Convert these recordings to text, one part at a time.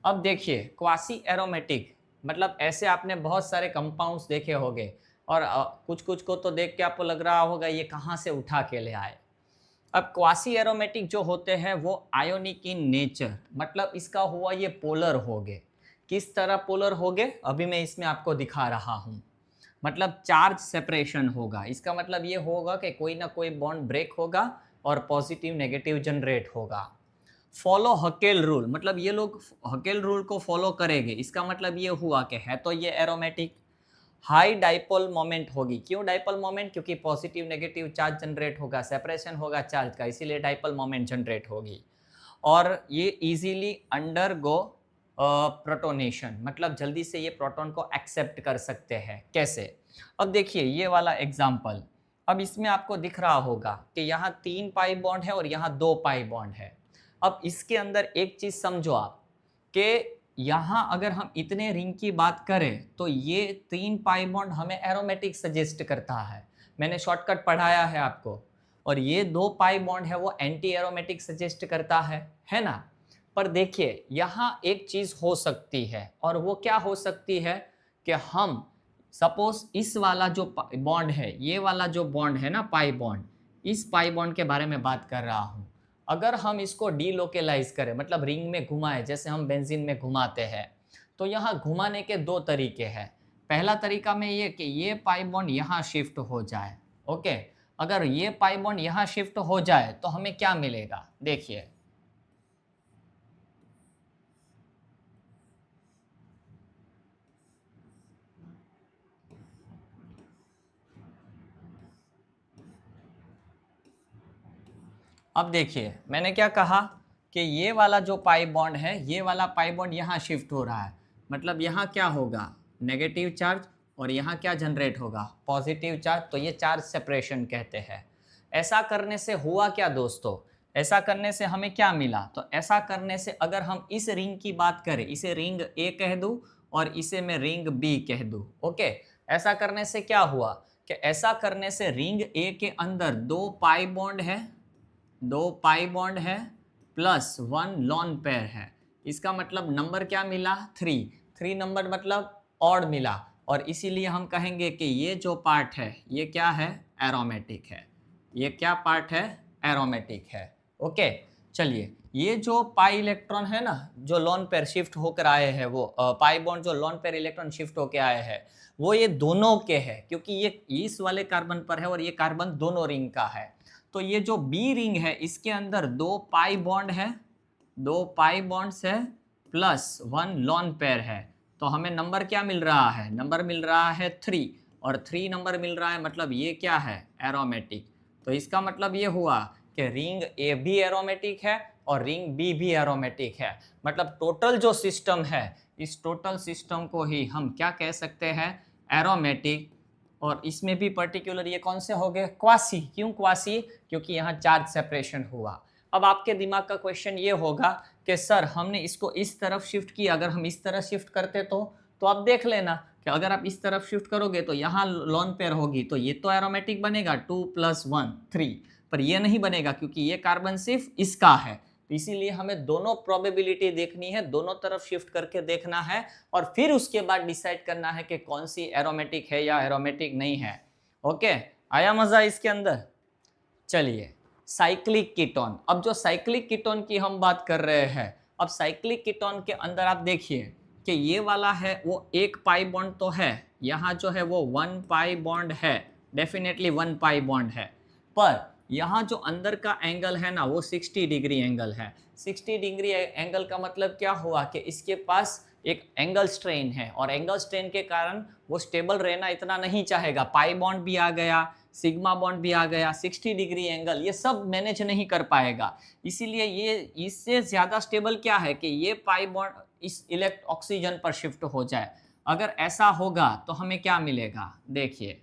अब देखिए quasi aromatic मतलब ऐसे आपने बहुत सारे कंपाउंड्स देखे होंगे और कुछ कुछ को तो देख के आपको लग रहा होगा ये कहाँ से उठा के ले आए। अब क्वासी एरोमेटिक जो होते हैं वो आयोनिक इन नेचर, मतलब इसका हुआ ये पोलर हो गए। किस तरह पोलर हो गए अभी मैं इसमें आपको दिखा रहा हूँ। मतलब चार्ज सेपरेशन होगा, इसका मतलब ये होगा कि कोई ना कोई बॉन्ड ब्रेक होगा और पॉजिटिव नेगेटिव जनरेट होगा। फॉलो हकेल रूल, मतलब ये लोग हकेल रूल को फॉलो करेंगे, इसका मतलब ये हुआ कि है तो ये एरोमेटिक। हाई डाइपोल मोमेंट होगी, क्यों डाइपोल मोमेंट, क्योंकि पॉजिटिव नेगेटिव चार्ज जनरेट होगा, सेपरेशन होगा चार्ज का, इसीलिए डाइपोल मोमेंट जनरेट होगी। और ये इजीली अंडरगो प्रोटोनेशन, मतलब जल्दी से ये प्रोटॉन को एक्सेप्ट कर सकते हैं। कैसे? अब देखिए ये वाला एग्जांपल, अब इसमें आपको दिख रहा होगा कि यहाँ 3 पाई बॉन्ड है और यहाँ 2 पाई बॉन्ड है। अब इसके अंदर एक चीज समझो आप कि यहाँ अगर हम इतने रिंग की बात करें तो ये 3 पाई बॉन्ड हमें एरोमेटिक सजेस्ट करता है, मैंने शॉर्टकट पढ़ाया है आपको। और ये 2 पाई बॉन्ड है वो एंटी एरोमेटिक सजेस्ट करता है ना। पर देखिए यहाँ एक चीज हो सकती है, और वो क्या हो सकती है कि हम सपोज इस वाला जो बॉन्ड है, ये वाला जो बॉन्ड है ना पाई बॉन्ड, इस पाई बॉन्ड के बारे में बात कर रहा हूँ। अगर हम इसको डीलोकेलाइज करें, मतलब रिंग में घुमाएं जैसे हम बेंजीन में घुमाते हैं, तो यहाँ घुमाने के 2 तरीके हैं। पहला तरीका में ये कि ये पाई बॉन्ड यहाँ शिफ्ट हो जाए। ओके, अगर ये पाई बॉन्ड यहाँ शिफ्ट हो जाए तो हमें क्या मिलेगा, देखिए अब देखिए मैंने क्या कहा कि ये वाला जो पाई बॉन्ड है, ये वाला पाई बॉन्ड यहाँ शिफ्ट हो रहा है, मतलब यहाँ क्या होगा, नेगेटिव चार्ज, और यहाँ क्या जनरेट होगा, पॉजिटिव चार्ज। तो ये चार्ज सेपरेशन कहते हैं। ऐसा करने से हुआ क्या दोस्तों, ऐसा करने से हमें क्या मिला, तो ऐसा करने से अगर हम इस रिंग की बात करें, इसे रिंग ए कह दूँ और इसे मैं रिंग बी कह दूँ। ओके, ऐसा करने से क्या हुआ कि ऐसा करने से रिंग ए के अंदर 2 पाई बॉन्ड है, 2 पाई बॉन्ड है प्लस 1 लॉन पेयर है। इसका मतलब नंबर क्या मिला, 3 नंबर मतलब ऑड मिला, और इसीलिए हम कहेंगे कि ये जो पार्ट है ये क्या है, एरोमेटिक है। ये क्या पार्ट है, एरोमेटिक है। ओके, चलिए ये जो पाई इलेक्ट्रॉन है ना, जो लॉन पेयर शिफ्ट होकर आए हैं, वो पाई बॉन्ड जो लॉन पेयर इलेक्ट्रॉन शिफ्ट होकर आए हैं, वो ये दोनों के हैं, क्योंकि ये इस वाले कार्बन पर है और ये कार्बन दोनों रिंग का है। तो ये जो बी रिंग है इसके अंदर 2 पाई बॉन्ड है, 2 पाई बॉन्ड्स है प्लस 1 लॉन पेयर है। तो हमें नंबर क्या मिल रहा है, नंबर मिल रहा है 3, और 3 नंबर मिल रहा है, मतलब ये क्या है, एरोमेटिक। तो इसका मतलब ये हुआ कि रिंग ए भी एरोमेटिक है और रिंग बी भी एरोमेटिक है। मतलब टोटल जो सिस्टम है, इस टोटल सिस्टम को ही हम क्या कह सकते हैं, एरोमेटिक। और इसमें भी पर्टिकुलर ये कौन से हो गए, क्वासी। क्यों क्वासी, क्योंकि यहाँ चार्ज सेपरेशन हुआ। अब आपके दिमाग का क्वेश्चन ये होगा कि सर हमने इसको इस तरफ शिफ्ट किया, अगर हम इस तरह शिफ्ट करते तो आप देख लेना कि अगर आप इस तरफ शिफ्ट करोगे तो यहाँ लॉन पेयर होगी, तो ये तो एरोमेटिक बनेगा 2 + 1 3, पर ये नहीं बनेगा क्योंकि ये कार्बन सिर्फ इसका है। तो इसीलिए हमें दोनों प्रोबेबिलिटी देखनी है, दोनों तरफ शिफ्ट करके देखना है, और फिर उसके बाद डिसाइड करना है कि कौन सी एरोमेटिक है या एरोमेटिक नहीं है। ओके, आया मजा इसके अंदर। चलिए साइक्लिक कीटोन, अब जो साइक्लिक कीटोन की हम बात कर रहे हैं, अब साइक्लिक कीटोन के अंदर आप देखिए कि ये वाला है वो 1 पाई बॉन्ड तो है, यहाँ जो है वो 1 पाई बॉन्ड है, डेफिनेटली 1 पाई बॉन्ड है, पर यहाँ जो अंदर का एंगल है ना वो 60 डिग्री एंगल है। 60 डिग्री एंगल का मतलब क्या हुआ कि इसके पास एक एंगल स्ट्रेन है, और एंगल स्ट्रेन के कारण वो स्टेबल रहना इतना नहीं चाहेगा। पाई बॉन्ड भी आ गया, सिग्मा बॉन्ड भी आ गया, 60 डिग्री एंगल, ये सब मैनेज नहीं कर पाएगा। इसीलिए ये इससे ज़्यादा स्टेबल क्या है कि ये पाई बॉन्ड इस इलेक्ट ऑक्सीजन पर शिफ्ट हो जाए। अगर ऐसा होगा तो हमें क्या मिलेगा, देखिए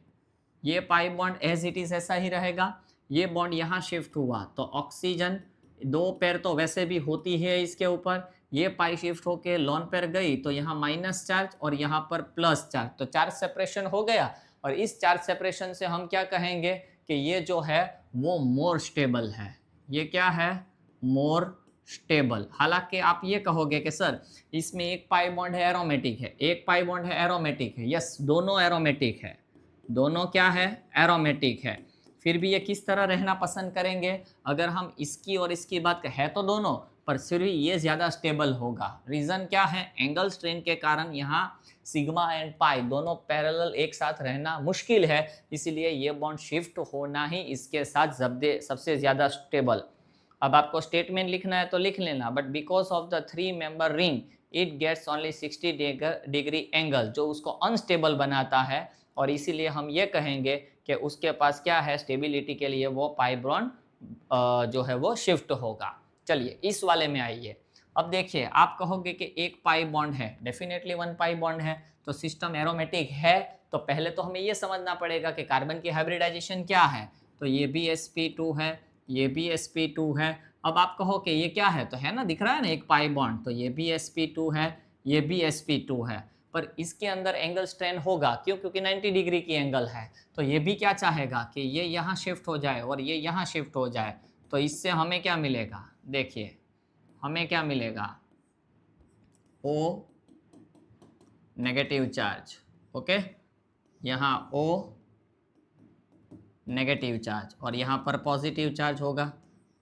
ये pi bond as it is ऐसा ही रहेगा, ये बॉन्ड यहाँ शिफ्ट हुआ तो ऑक्सीजन 2 पेयर तो वैसे भी होती है इसके ऊपर, ये पाई शिफ्ट होके लॉन पेयर गई तो यहाँ माइनस चार्ज और यहाँ पर प्लस चार्ज, तो चार्ज सेपरेशन हो गया। और इस चार्ज सेपरेशन से हम क्या कहेंगे कि ये जो है वो मोर स्टेबल है। ये क्या है, मोर स्टेबल। हालांकि आप ये कहोगे कि सर इसमें एक पाई बॉन्ड है एरोमेटिक है, एक पाई बॉन्ड है एरोमेटिक है। यस, दोनों एरोमेटिक है, दोनों क्या है, एरोमेटिक है। फिर भी ये किस तरह रहना पसंद करेंगे? अगर हम इसकी और इसकी बात करें, है तो दोनों, पर फिर भी ये ज़्यादा स्टेबल होगा। रीज़न क्या है? एंगल स्ट्रेन के कारण यहाँ सिग्मा एंड पाई दोनों पैरेलल एक साथ रहना मुश्किल है, इसीलिए ये बॉन्ड शिफ्ट होना ही इसके साथ सबसे ज़्यादा स्टेबल। अब आपको स्टेटमेंट लिखना है तो लिख लेना, but because of the 3 member ring it gets only 60 degree angle, जो उसको अनस्टेबल बनाता है, और इसीलिए हम ये कहेंगे कि उसके पास क्या है, स्टेबिलिटी के लिए वो पाई बॉन्ड जो है वो शिफ्ट होगा। चलिए इस वाले में आइए। अब देखिए, आप कहोगे कि एक पाई बॉन्ड है, डेफिनेटली 1 पाई बॉन्ड है, तो सिस्टम एरोमेटिक है, तो पहले तो हमें ये समझना पड़ेगा कि कार्बन की हाइब्रिडाइजेशन क्या है। तो ये भी sp2 है, ये भी sp2 है। अब आप कहो कि ये क्या है, तो है ना, दिख रहा है ना एक पाई बॉन्ड, तो ये भी sp2 है, ये भी sp2 है, पर इसके अंदर एंगल स्ट्रेन होगा, क्यों? क्योंकि 90 डिग्री की एंगल है। तो ये भी क्या चाहेगा कि ये यहाँ शिफ्ट हो जाए और ये यहाँ शिफ्ट हो जाए। तो इससे हमें क्या मिलेगा? देखिए हमें क्या मिलेगा, O नेगेटिव चार्ज, ओके, यहाँ O नेगेटिव चार्ज और यहाँ पर पॉजिटिव चार्ज होगा,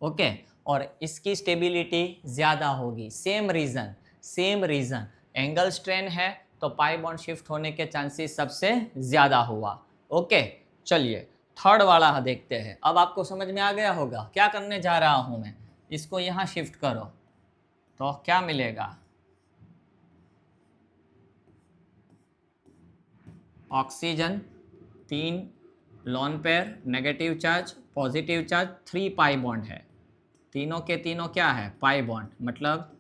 ओके, और इसकी स्टेबिलिटी ज़्यादा होगी। सेम रीज़न, एंगल स्ट्रेन है तो पाई बॉन्ड शिफ्ट होने के चांसेस सबसे ज़्यादा हुआ, ओके। चलिए थर्ड वाला देखते हैं। अब आपको समझ में आ गया होगा क्या करने जा रहा हूँ मैं, इसको यहाँ शिफ्ट करो तो क्या मिलेगा, oxygen 3 lone pair, negative charge, positive charge, 3 पाई बॉन्ड है, तीनों के तीनों क्या है, पाई बॉन्ड, मतलब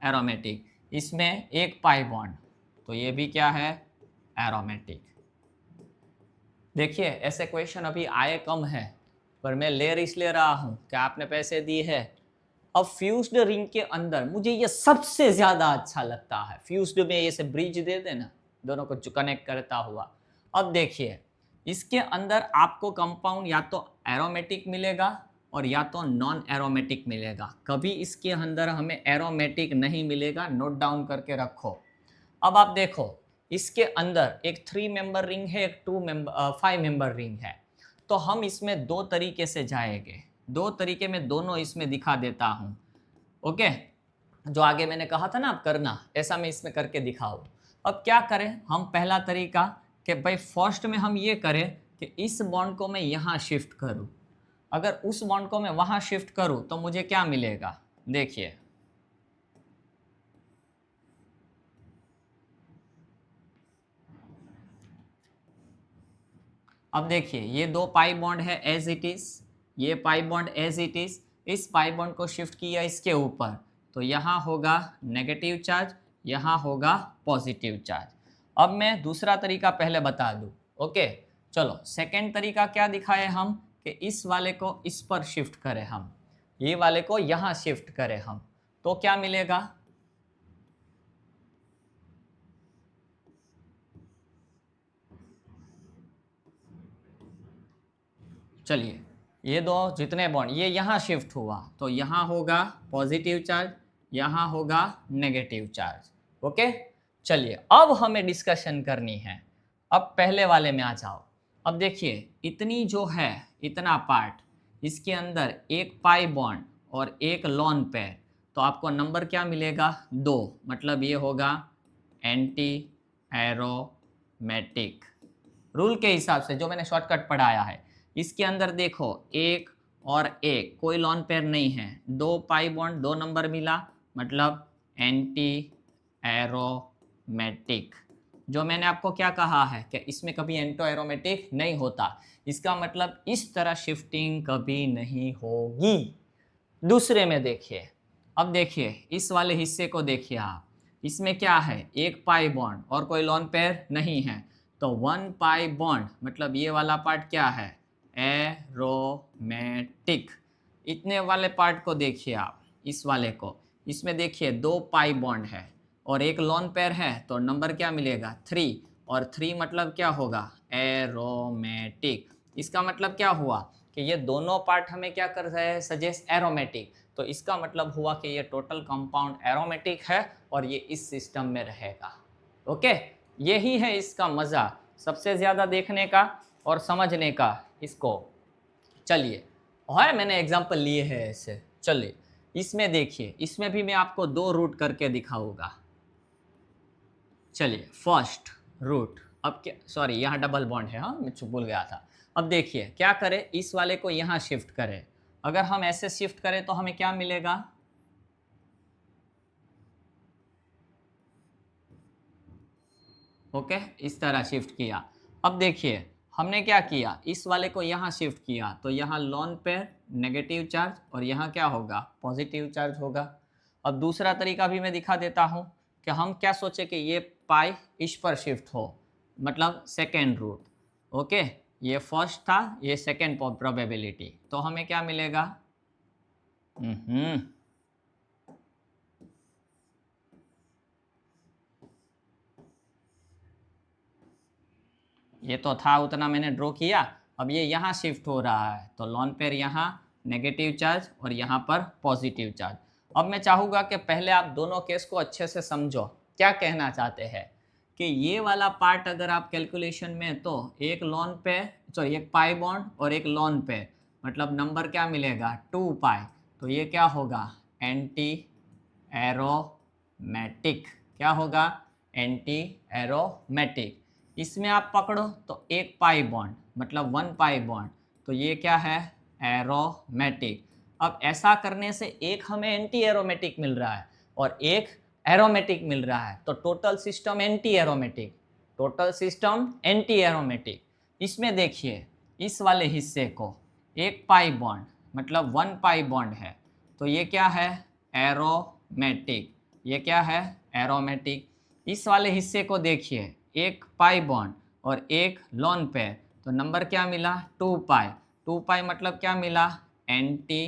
एरोमेटिक, इसमें एक पाई बॉन्ड, तो ये भी क्या है, एरोमेटिक। देखिए ऐसे क्वेश्चन अभी आए कम है, पर मैं इसलिए रहा हूँ कि आपने पैसे दिए है। अब फ्यूज्ड रिंग के अंदर मुझे ये सबसे ज्यादा अच्छा लगता है, फ्यूज्ड में ये से ब्रिज दे देना, दोनों को कनेक्ट करता हुआ। अब देखिए इसके अंदर आपको कंपाउंड या तो एरोमेटिक मिलेगा और या तो नॉन एरोमेटिक मिलेगा, कभी इसके अंदर हमें एरोमेटिक नहीं मिलेगा, नोट डाउन करके रखो। अब आप देखो इसके अंदर एक 3 मेंबर रिंग है, एक 5 मेंबर रिंग है, तो हम इसमें 2 तरीके से जाएंगे, 2 तरीके में दोनों इसमें दिखा देता हूँ, ओके। जो आगे मैंने कहा था ना आप करना, ऐसा मैं इसमें करके दिखाऊँ। अब क्या करें हम, पहला तरीका कि भाई फर्स्ट में हम ये करें कि इस बॉन्ड को मैं यहाँ शिफ्ट करूँ, अगर उस बॉन्ड को मैं वहाँ शिफ्ट करूँ तो मुझे क्या मिलेगा, देखिए अब देखिए ये 2 पाई बॉन्ड है एज इट इज, ये pi bond as it is, इस पाई बॉन्ड को शिफ्ट किया इसके ऊपर, तो यहाँ होगा नेगेटिव चार्ज, यहाँ होगा पॉजिटिव चार्ज। अब मैं दूसरा तरीका पहले बता दूँ, ओके। चलो सेकेंड तरीका क्या दिखाए हम, कि इस वाले को इस पर शिफ्ट करें हम, ये वाले को यहाँ शिफ्ट करें हम, तो क्या मिलेगा, चलिए ये दो जितने बॉन्ड ये यहाँ शिफ्ट हुआ, तो यहाँ होगा पॉजिटिव चार्ज, यहाँ होगा नेगेटिव चार्ज, ओके। चलिए अब हमें डिस्कशन करनी है, अब पहले वाले में आ जाओ। अब देखिए इतनी जो है, इतना पार्ट, इसके अंदर एक पाई बॉन्ड और एक लॉन पेयर, तो आपको नंबर क्या मिलेगा, 2, मतलब ये होगा एंटी एरोमेटिक। रूल के हिसाब से जो मैंने शॉर्टकट पढ़ाया है, इसके अंदर देखो एक और एक, कोई लॉन पेयर नहीं है, 2 पाई बॉन्ड, 2 नंबर मिला, मतलब एंटी एरोमेटिक। जो मैंने आपको क्या कहा है कि इसमें कभी एंटो एरोमेटिक नहीं होता, इसका मतलब इस तरह शिफ्टिंग कभी नहीं होगी। दूसरे में देखिए, अब देखिए इस वाले हिस्से को देखिए आप, इसमें क्या है, एक पाई बॉन्ड और कोई लॉन पेयर नहीं है, तो 1 पाई बॉन्ड, मतलब ये वाला पार्ट क्या है, एरोमेटिक। इतने वाले पार्ट को देखिए आप, इस वाले को, इसमें देखिए 2 पाई बॉन्ड है और एक लॉन पेयर है, तो नंबर क्या मिलेगा, 3, और 3 मतलब क्या होगा, एरोमेटिक। इसका मतलब क्या हुआ कि ये दोनों पार्ट हमें क्या कर रहे हैं, सजेस्ट एरोमेटिक, तो इसका मतलब हुआ कि ये टोटल कंपाउंड एरोमेटिक है और ये इस सिस्टम में रहेगा। ओके, यही है इसका मज़ा सबसे ज़्यादा देखने का और समझने का इसको। चलिए, और मैंने एग्जांपल लिए हैं ऐसे। चलिए इसमें देखिए, इसमें भी मैं आपको 2 रूट करके दिखाऊंगा। चलिए फर्स्ट रूट, अब क्या, सॉरी यहाँ डबल बॉन्ड है, हाँ मैं चुप भूल गया था। अब देखिए क्या करें, इस वाले को यहाँ शिफ्ट करें। अगर हम ऐसे शिफ्ट करें तो हमें क्या मिलेगा, ओके इस तरह शिफ्ट किया। अब देखिए हमने क्या किया, इस वाले को यहाँ शिफ्ट किया तो यहाँ लोन पेयर नेगेटिव चार्ज और यहाँ क्या होगा, पॉजिटिव चार्ज होगा। अब दूसरा तरीका भी मैं दिखा देता हूँ कि हम क्या सोचे कि ये पाई इस पर शिफ्ट हो, मतलब सेकेंड रूट। ओके, ये फर्स्ट था, ये सेकेंड प्रोबेबिलिटी, तो हमें क्या मिलेगा, ये तो था उतना मैंने ड्रॉ किया। अब ये यहाँ शिफ्ट हो रहा है तो लॉन पेयर यहाँ नेगेटिव चार्ज और यहाँ पर पॉजिटिव चार्ज। अब मैं चाहूँगा कि पहले आप दोनों केस को अच्छे से समझो, क्या कहना चाहते हैं कि ये वाला पार्ट अगर आप कैलकुलेशन में, तो एक लॉन पेयर, सॉरी एक पाई बॉन्ड और एक लॉन पेयर, मतलब नंबर क्या मिलेगा 2 पाई, तो ये क्या होगा एंटी एरोमेटिक, क्या होगा एंटी एरोमेटिक। इसमें आप पकड़ो तो एक पाई बॉन्ड मतलब 1 पाई बॉन्ड, तो ये क्या है एरोमेटिक। अब ऐसा करने से एक हमें एंटी एरोमेटिक मिल रहा है और एक एरोमेटिक मिल रहा है, तो total system anti aromatic, total system anti aromatic. इसमें देखिए इस वाले हिस्से को एक पाई बॉन्ड मतलब 1 पाई बॉन्ड है, तो ये क्या है एरोमेटिक, ये क्या है एरोमेटिक। इस वाले हिस्से को देखिए एक पाई बॉन्ड और एक लॉन पेयर, तो नंबर क्या मिला 2 पाई, 2 पाई मतलब क्या मिला एंटी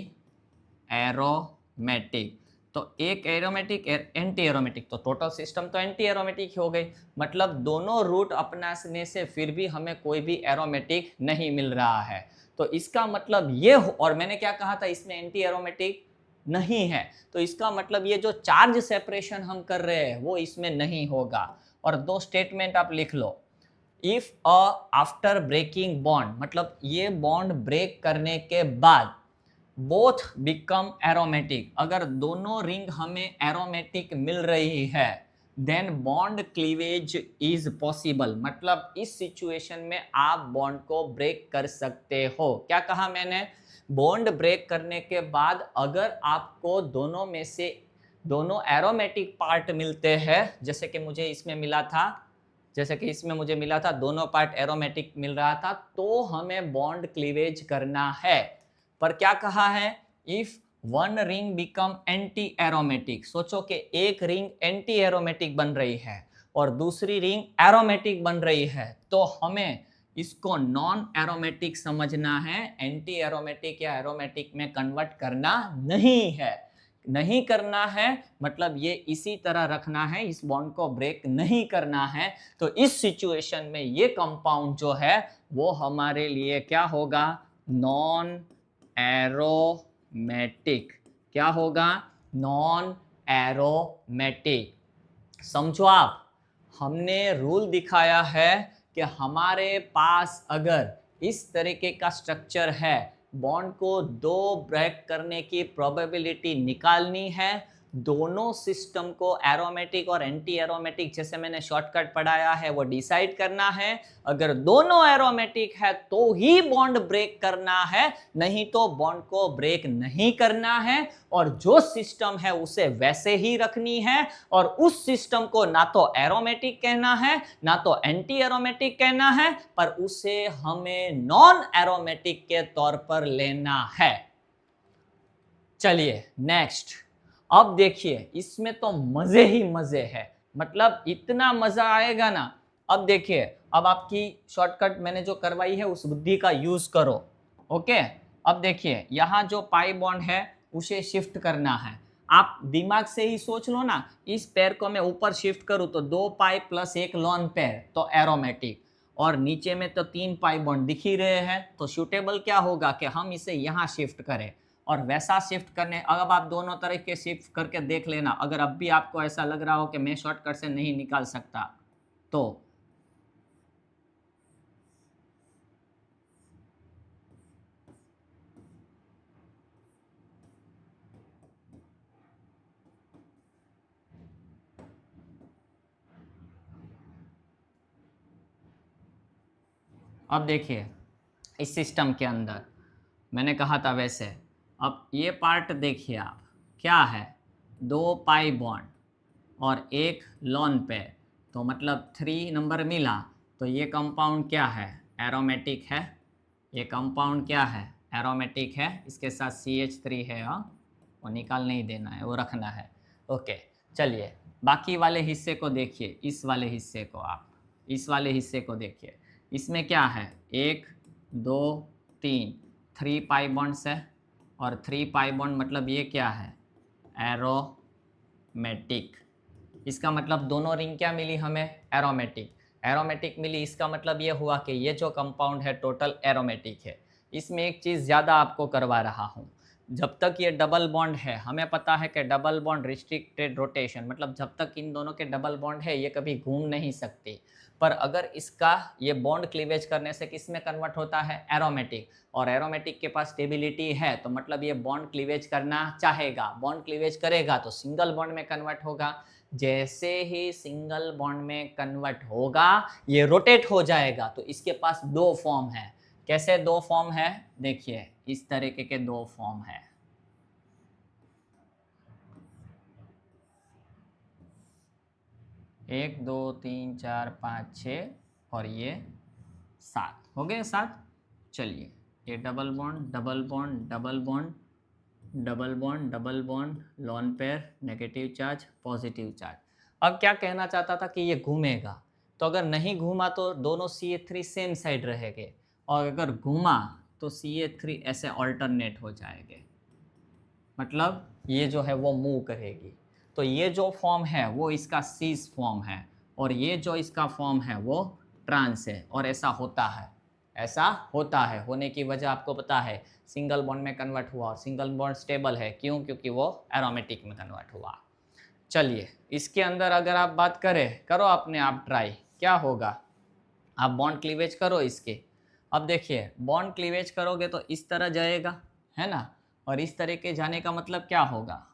एरोमेटिक। तो एक एरोमेटिक एंटी एरोमेटिक, तो टोटल सिस्टम तो एंटी एरोमेटिक हो गई। मतलब दोनों रूट अपनाने से फिर भी हमें कोई भी एरोमेटिक नहीं मिल रहा है, तो इसका मतलब ये और मैंने क्या कहा था इसमें एंटी एरोमेटिक नहीं है, तो इसका मतलब ये जो चार्ज सेपरेशन हम कर रहे हैं वो इसमें नहीं होगा। और 2 स्टेटमेंट आप लिख लो, इफ आफ्टर ब्रेकिंग बॉन्ड, मतलब ये बॉन्ड ब्रेक करने के बाद बोथ बिकम एरोमेटिक, अगर दोनों रिंग हमें एरोमेटिक मिल रही है, then bond cleavage is possible, मतलब इस सिचुएशन में आप बॉन्ड को ब्रेक कर सकते हो। क्या कहा मैंने, बॉन्ड ब्रेक करने के बाद अगर आपको दोनों में से दोनों एरोमेटिक पार्ट मिलते हैं, जैसे कि मुझे इसमें मिला था, जैसे कि इसमें मुझे मिला था दोनों पार्ट एरोमेटिक मिल रहा था, तो हमें बॉन्ड क्लीवेज करना है। पर क्या कहा है, if one ring become anti aromatic, सोचो कि एक रिंग एंटी एरोमेटिक बन रही है और दूसरी रिंग एरोमेटिक बन रही है, तो हमें इसको नॉन एरोमेटिक समझना है, एंटी एरोमेटिक या एरोमेटिक में कन्वर्ट करना नहीं है, नहीं करना है, मतलब ये इसी तरह रखना है, इस बॉन्ड को ब्रेक नहीं करना है। तो इस सिचुएशन में ये कंपाउंड जो है वो हमारे लिए क्या होगा, नॉन एरोमेटिक, क्या होगा नॉन एरोमेटिक। समझो आप, हमने रूल दिखाया है कि हमारे पास अगर इस तरीके का स्ट्रक्चर है, बॉन्ड को 2 ब्रेक करने की प्रोबेबिलिटी निकालनी है, दोनों सिस्टम को एरोमेटिक और एंटी एरोमेटिक जैसे मैंने शॉर्टकट पढ़ाया है वो डिसाइड करना है। अगर दोनों एरोमेटिक है तो ही बॉन्ड ब्रेक करना है, नहीं तो बॉन्ड को ब्रेक नहीं करना है, और जो सिस्टम है उसे वैसे ही रखनी है, और उस सिस्टम को ना तो एरोमेटिक कहना है ना तो एंटी एरोमेटिक कहना है, पर उसे हमें नॉन एरोमेटिक के तौर पर लेना है। चलिए नेक्स्ट, अब देखिए इसमें तो मजे ही मजे है, मतलब इतना मजा आएगा ना। अब देखिए, अब आपकी शॉर्टकट मैंने जो करवाई है उस बुद्धि का यूज करो। ओके, अब देखिए यहाँ जो पाई बॉन्ड है उसे शिफ्ट करना है, आप दिमाग से ही सोच लो ना, इस पेयर को मैं ऊपर शिफ्ट करूँ तो 2 पाई प्लस एक लॉन पेयर, तो एरोमेटिक, और नीचे में तो 3 पाई बॉन्ड दिख ही रहे हैं, तो सूटेबल क्या होगा कि हम इसे यहाँ शिफ्ट करें। और वैसा शिफ्ट करने, अब आप दोनों तरह के शिफ्ट करके देख लेना, अगर अब भी आपको ऐसा लग रहा हो कि मैं शॉर्टकट से नहीं निकाल सकता तो अब देखिए इस सिस्टम के अंदर मैंने कहा था वैसे, अब ये पार्ट देखिए आप, क्या है 2 पाई बॉन्ड और एक लोन पेयर, तो मतलब 3 नंबर मिला, तो ये कंपाउंड क्या है, एरोमेटिक है। ये कंपाउंड क्या है, एरोमेटिक है, इसके साथ CH3 है, वो निकाल नहीं देना है, वो रखना है। ओके चलिए बाकी वाले हिस्से को देखिए, इस वाले हिस्से को आप, इस वाले हिस्से को देखिए, इसमें क्या है 1 2 3 3 पाई बॉन्ड्स है, और 3 पाई बॉन्ड मतलब ये क्या है, एरोमेटिक। इसका मतलब दोनों रिंग क्या मिली हमें, एरोमेटिक। एरोमेटिक मिली, इसका मतलब ये हुआ कि ये जो कंपाउंड है टोटल एरोमेटिक है। इसमें एक चीज़ ज़्यादा आपको करवा रहा हूँ, जब तक ये डबल बॉन्ड है, हमें पता है कि डबल बॉन्ड रिस्ट्रिक्टेड रोटेशन, मतलब जब तक इन दोनों के डबल बॉन्ड है ये कभी घूम नहीं सकती। पर अगर इसका ये बॉन्ड क्लीवेज करने से किस में कन्वर्ट होता है, एरोमेटिक, और एरोमेटिक के पास स्टेबिलिटी है, तो मतलब ये बॉन्ड क्लीवेज करना चाहेगा, बॉन्ड क्लीवेज करेगा तो सिंगल बॉन्ड में कन्वर्ट होगा। जैसे ही सिंगल बॉन्ड में कन्वर्ट होगा ये रोटेट हो जाएगा, तो इसके पास 2 फॉर्म है। कैसे 2 फॉर्म है, देखिए इस तरीके के 2 फॉर्म है। एक 2 3 4 5 6 और ये 7 हो गए, 7। चलिए ये double bond double bond double bond double bond double bond, lone pair, negative charge positive charge. अब क्या कहना चाहता था कि ये घूमेगा, तो अगर नहीं घूमा तो दोनों CH3 सेम साइड रहेंगे, और अगर घूमा तो CH3 ऐसे ऑल्टरनेट हो जाएंगे, मतलब ये जो है वो मूव करेगी। तो ये जो फॉर्म है वो इसका सीस फॉर्म है, और ये जो इसका फॉर्म है वो ट्रांस है, और ऐसा होता है, ऐसा होता है। होने की वजह आपको पता है, सिंगल बॉन्ड में कन्वर्ट हुआ, और सिंगल बॉन्ड स्टेबल है, क्यों, क्योंकि वो एरोमेटिक में कन्वर्ट हुआ। चलिए इसके अंदर अगर आप बात करें, करो अपने आप ट्राई, क्या होगा, आप बॉन्ड क्लीवेज करो इसके। अब देखिए बॉन्ड क्लीवेज करोगे तो इस तरह जाएगा, है ना, और इस तरह के जाने का मतलब क्या होगा,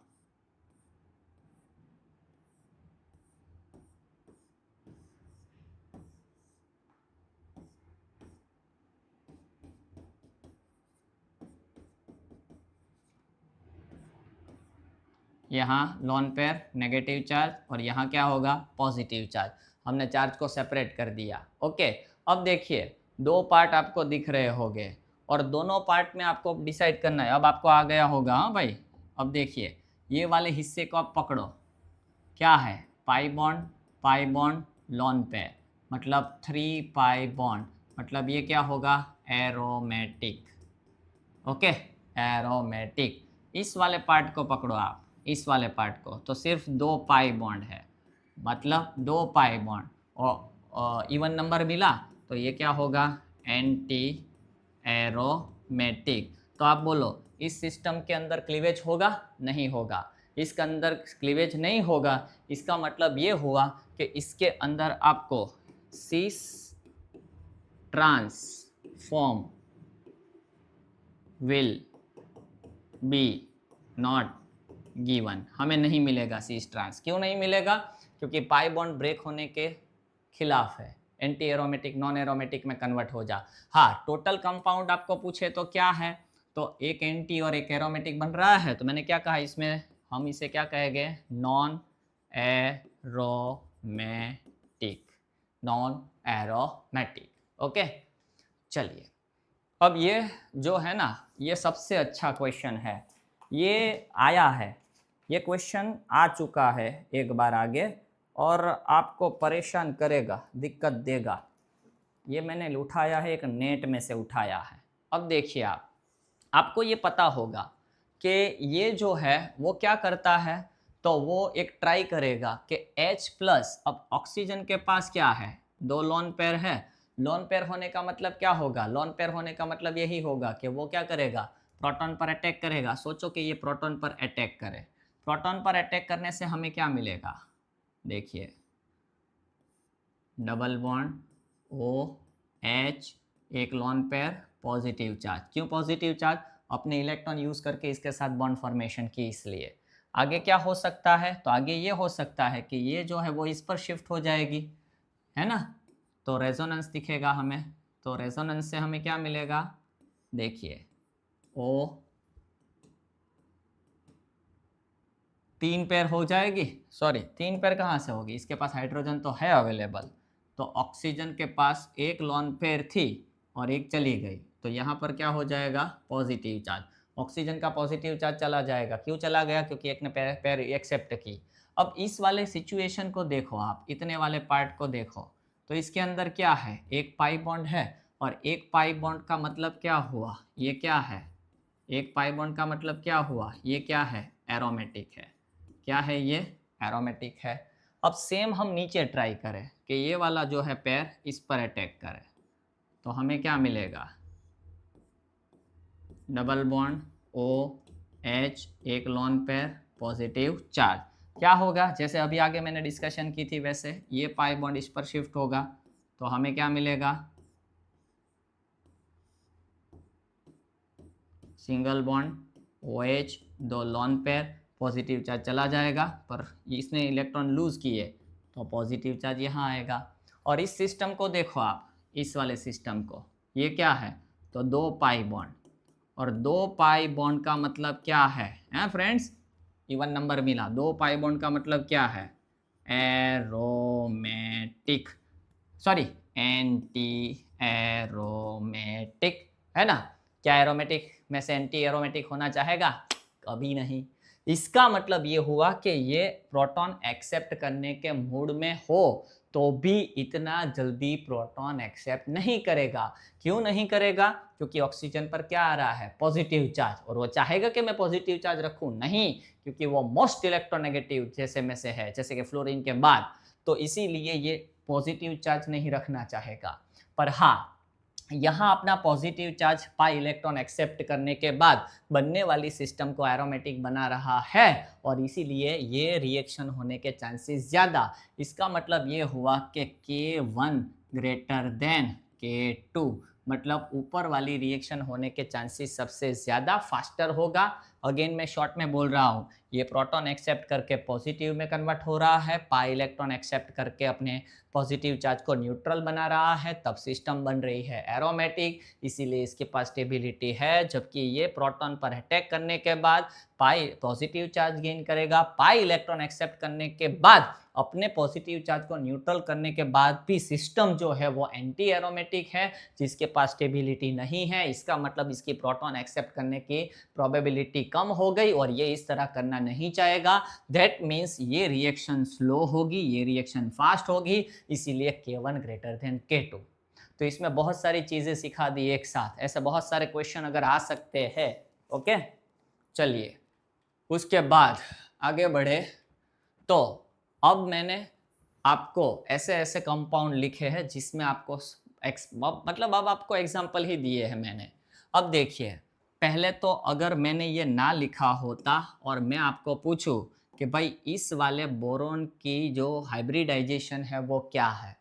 यहाँ लोन पेयर नेगेटिव चार्ज, और यहाँ क्या होगा, पॉजिटिव चार्ज। हमने चार्ज को सेपरेट कर दिया। ओके अब देखिए 2 पार्ट आपको दिख रहे होंगे, और दोनों पार्ट में आपको डिसाइड करना है। अब आपको आ गया होगा, हाँ भाई। अब देखिए ये वाले हिस्से को आप पकड़ो, क्या है, पाई बॉन्ड लोन पेयर, मतलब 3 पाई बॉन्ड, मतलब ये क्या होगा, एरोमेटिक। Okay aromatic. इस वाले पार्ट को पकड़ो आप, इस वाले पार्ट को, तो सिर्फ 2 पाई बॉन्ड है, मतलब 2 पाई बॉन्ड, और इवन नंबर मिला तो ये क्या होगा, एंटी एरोमेटिक। तो आप बोलो इस सिस्टम के अंदर क्लीवेज होगा, नहीं होगा, इसके अंदर क्लीवेज नहीं होगा, इसका मतलब ये हुआ कि इसके अंदर आपको cis trans form will be not given, हमें नहीं मिलेगा सिस ट्रांस। क्यों नहीं मिलेगा, क्योंकि पाई बॉन्ड ब्रेक होने के खिलाफ है, एंटी एरोमेटिक नॉन एरोमेटिक में कन्वर्ट हो जा। हाँ टोटल कंपाउंड आपको पूछे तो क्या है, तो एक एंटी और एक एरोमेटिक बन रहा है, तो मैंने क्या कहा इसमें, हम इसे क्या कहेंगे, non aromatic, non aromatic. Okay चलिए अब ये जो है ना, ये सबसे अच्छा क्वेश्चन है, ये आया है, ये क्वेश्चन आ चुका है एक बार आगे, और आपको परेशान करेगा, दिक्कत देगा। ये मैंने उठाया है, एक नेट में से उठाया है। अब देखिए आपको ये पता होगा कि ये जो है वो क्या करता है, तो वो एक ट्राई करेगा कि H+, अब ऑक्सीजन के पास क्या है, 2 लोन पेयर है, लोन पेयर होने का मतलब क्या होगा? लोन पेयर होने का मतलब यही होगा कि वो क्या करेगा? प्रोटॉन पर अटैक करेगा। सोचो कि ये प्रोटॉन पर अटैक करे। प्रोटॉन पर अटैक करने से हमें क्या मिलेगा? देखिए, डबल बॉन्ड ओ एच, एक लोन पेयर, पॉजिटिव चार्ज। क्यों पॉजिटिव चार्ज? अपने इलेक्ट्रॉन यूज़ करके इसके साथ बॉन्ड फॉर्मेशन की, इसलिए। आगे क्या हो सकता है? तो आगे ये हो सकता है कि ये जो है वो इस पर शिफ्ट हो जाएगी, है ना? तो रेजोनेंस दिखेगा हमें। तो रेजोनेंस से हमें क्या मिलेगा? देखिए, ओ 3 पेयर हो जाएगी। सॉरी, 3 पेयर कहाँ से होगी? इसके पास हाइड्रोजन तो है अवेलेबल। तो ऑक्सीजन के पास एक लोन पेयर थी और एक चली गई, तो यहाँ पर क्या हो जाएगा? Positive charge. ऑक्सीजन का पॉजिटिव चार्ज चला जाएगा। क्यों चला गया? क्योंकि एक ने पेयर एक्सेप्ट की। अब इस वाले सिचुएशन को देखो, आप इतने वाले पार्ट को देखो, तो इसके अंदर क्या है? एक पाई बॉन्ड है, और एक पाई बॉन्ड का मतलब क्या हुआ? ये क्या है? एक पाई बॉन्ड का मतलब क्या हुआ? ये क्या है? एरोमेटिक है। क्या है ये? एरोमेटिक है। अब सेम हम नीचे ट्राई करें कि ये वाला जो है पेयर इस पर अटैक करे, तो हमें क्या मिलेगा? डबल बॉन्ड ओ एच, एक लोन पेयर, पॉजिटिव चार्ज। क्या होगा? जैसे अभी आगे मैंने डिस्कशन की थी वैसे ये पाई बॉन्ड इस पर शिफ्ट होगा, तो हमें क्या मिलेगा? सिंगल बॉन्ड ओ एच, दो लोन पेयर, पॉजिटिव चार्ज चला जाएगा, पर इसने इलेक्ट्रॉन लूज किए तो पॉजिटिव चार्ज यहाँ आएगा। और इस सिस्टम को देखो आप, इस वाले सिस्टम को, ये क्या है? तो दो पाई बॉन्ड, और दो पाई बॉन्ड का मतलब क्या है? हैं फ्रेंड्स? इवन नंबर मिला। दो पाई बॉन्ड का मतलब क्या है? एरोमेटिक, सॉरी, एंटी एरोमेटिक, है ना? क्या एरोमेटिक में से एंटी एरोमेटिक होना चाहेगा? कभी नहीं। इसका मतलब ये हुआ कि ये प्रोटॉन एक्सेप्ट करने के मूड में हो तो भी इतना जल्दी प्रोटॉन एक्सेप्ट नहीं करेगा। क्यों नहीं करेगा? क्योंकि ऑक्सीजन पर क्या आ रहा है? Positive charge. और वो चाहेगा कि मैं पॉजिटिव चार्ज रखूं? नहीं, क्योंकि वो मोस्ट इलेक्ट्रोनेगेटिव जैसे में से है, जैसे कि फ्लोरीन के बाद। तो इसीलिए ये पॉजिटिव चार्ज नहीं रखना चाहेगा। पर हाँ, यहाँ अपना positive charge pi electron accept करने के बाद बनने वाली सिस्टम को एरोमेटिक बना रहा है, और इसीलिए ये रिएक्शन होने के चांसेस ज़्यादा। इसका मतलब ये हुआ कि K1 ग्रेटर देन K2, मतलब ऊपर वाली रिएक्शन होने के चांसेस सबसे ज़्यादा फास्टर होगा। अगेन मैं शॉर्ट में बोल रहा हूँ, ये प्रोटॉन एक्सेप्ट करके पॉजिटिव में कन्वर्ट हो रहा है, पाई इलेक्ट्रॉन एक्सेप्ट करके अपने पॉजिटिव चार्ज को न्यूट्रल बना रहा है, तब सिस्टम बन रही है एरोमेटिक, इसीलिए इसके पास स्टेबिलिटी है। जबकि ये प्रोटॉन पर अटैक करने के बाद पाई पॉजिटिव चार्ज गेन करेगा, पाई इलेक्ट्रॉन एक्सेप्ट करने के बाद अपने पॉजिटिव चार्ज को न्यूट्रल करने के बाद भी सिस्टम जो है वो एंटी एरोमेटिक है, जिसके पास स्टेबिलिटी नहीं है। इसका मतलब इसकी प्रोटॉन एक्सेप्ट करने की प्रोबेबिलिटी कम हो गई, और ये इस तरह करना नहीं चाहेगा। दैट मीन्स ये रिएक्शन स्लो होगी, ये रिएक्शन फास्ट होगी, इसीलिए K1 ग्रेटर देन K2। तो इसमें बहुत सारी चीज़ें सिखा दी एक साथ, ऐसे बहुत सारे क्वेश्चन अगर आ सकते हैं। ओके, चलिए उसके बाद आगे बढ़े। तो अब मैंने आपको ऐसे ऐसे कंपाउंड लिखे हैं जिसमें आपको मतलब अब आपको एग्जाम्पल ही दिए हैं मैंने। अब देखिए, पहले तो अगर मैंने ये ना लिखा होता और मैं आपको पूछूं कि भाई इस वाले बोरोन की जो हाइब्रिडाइजेशन है वो क्या है,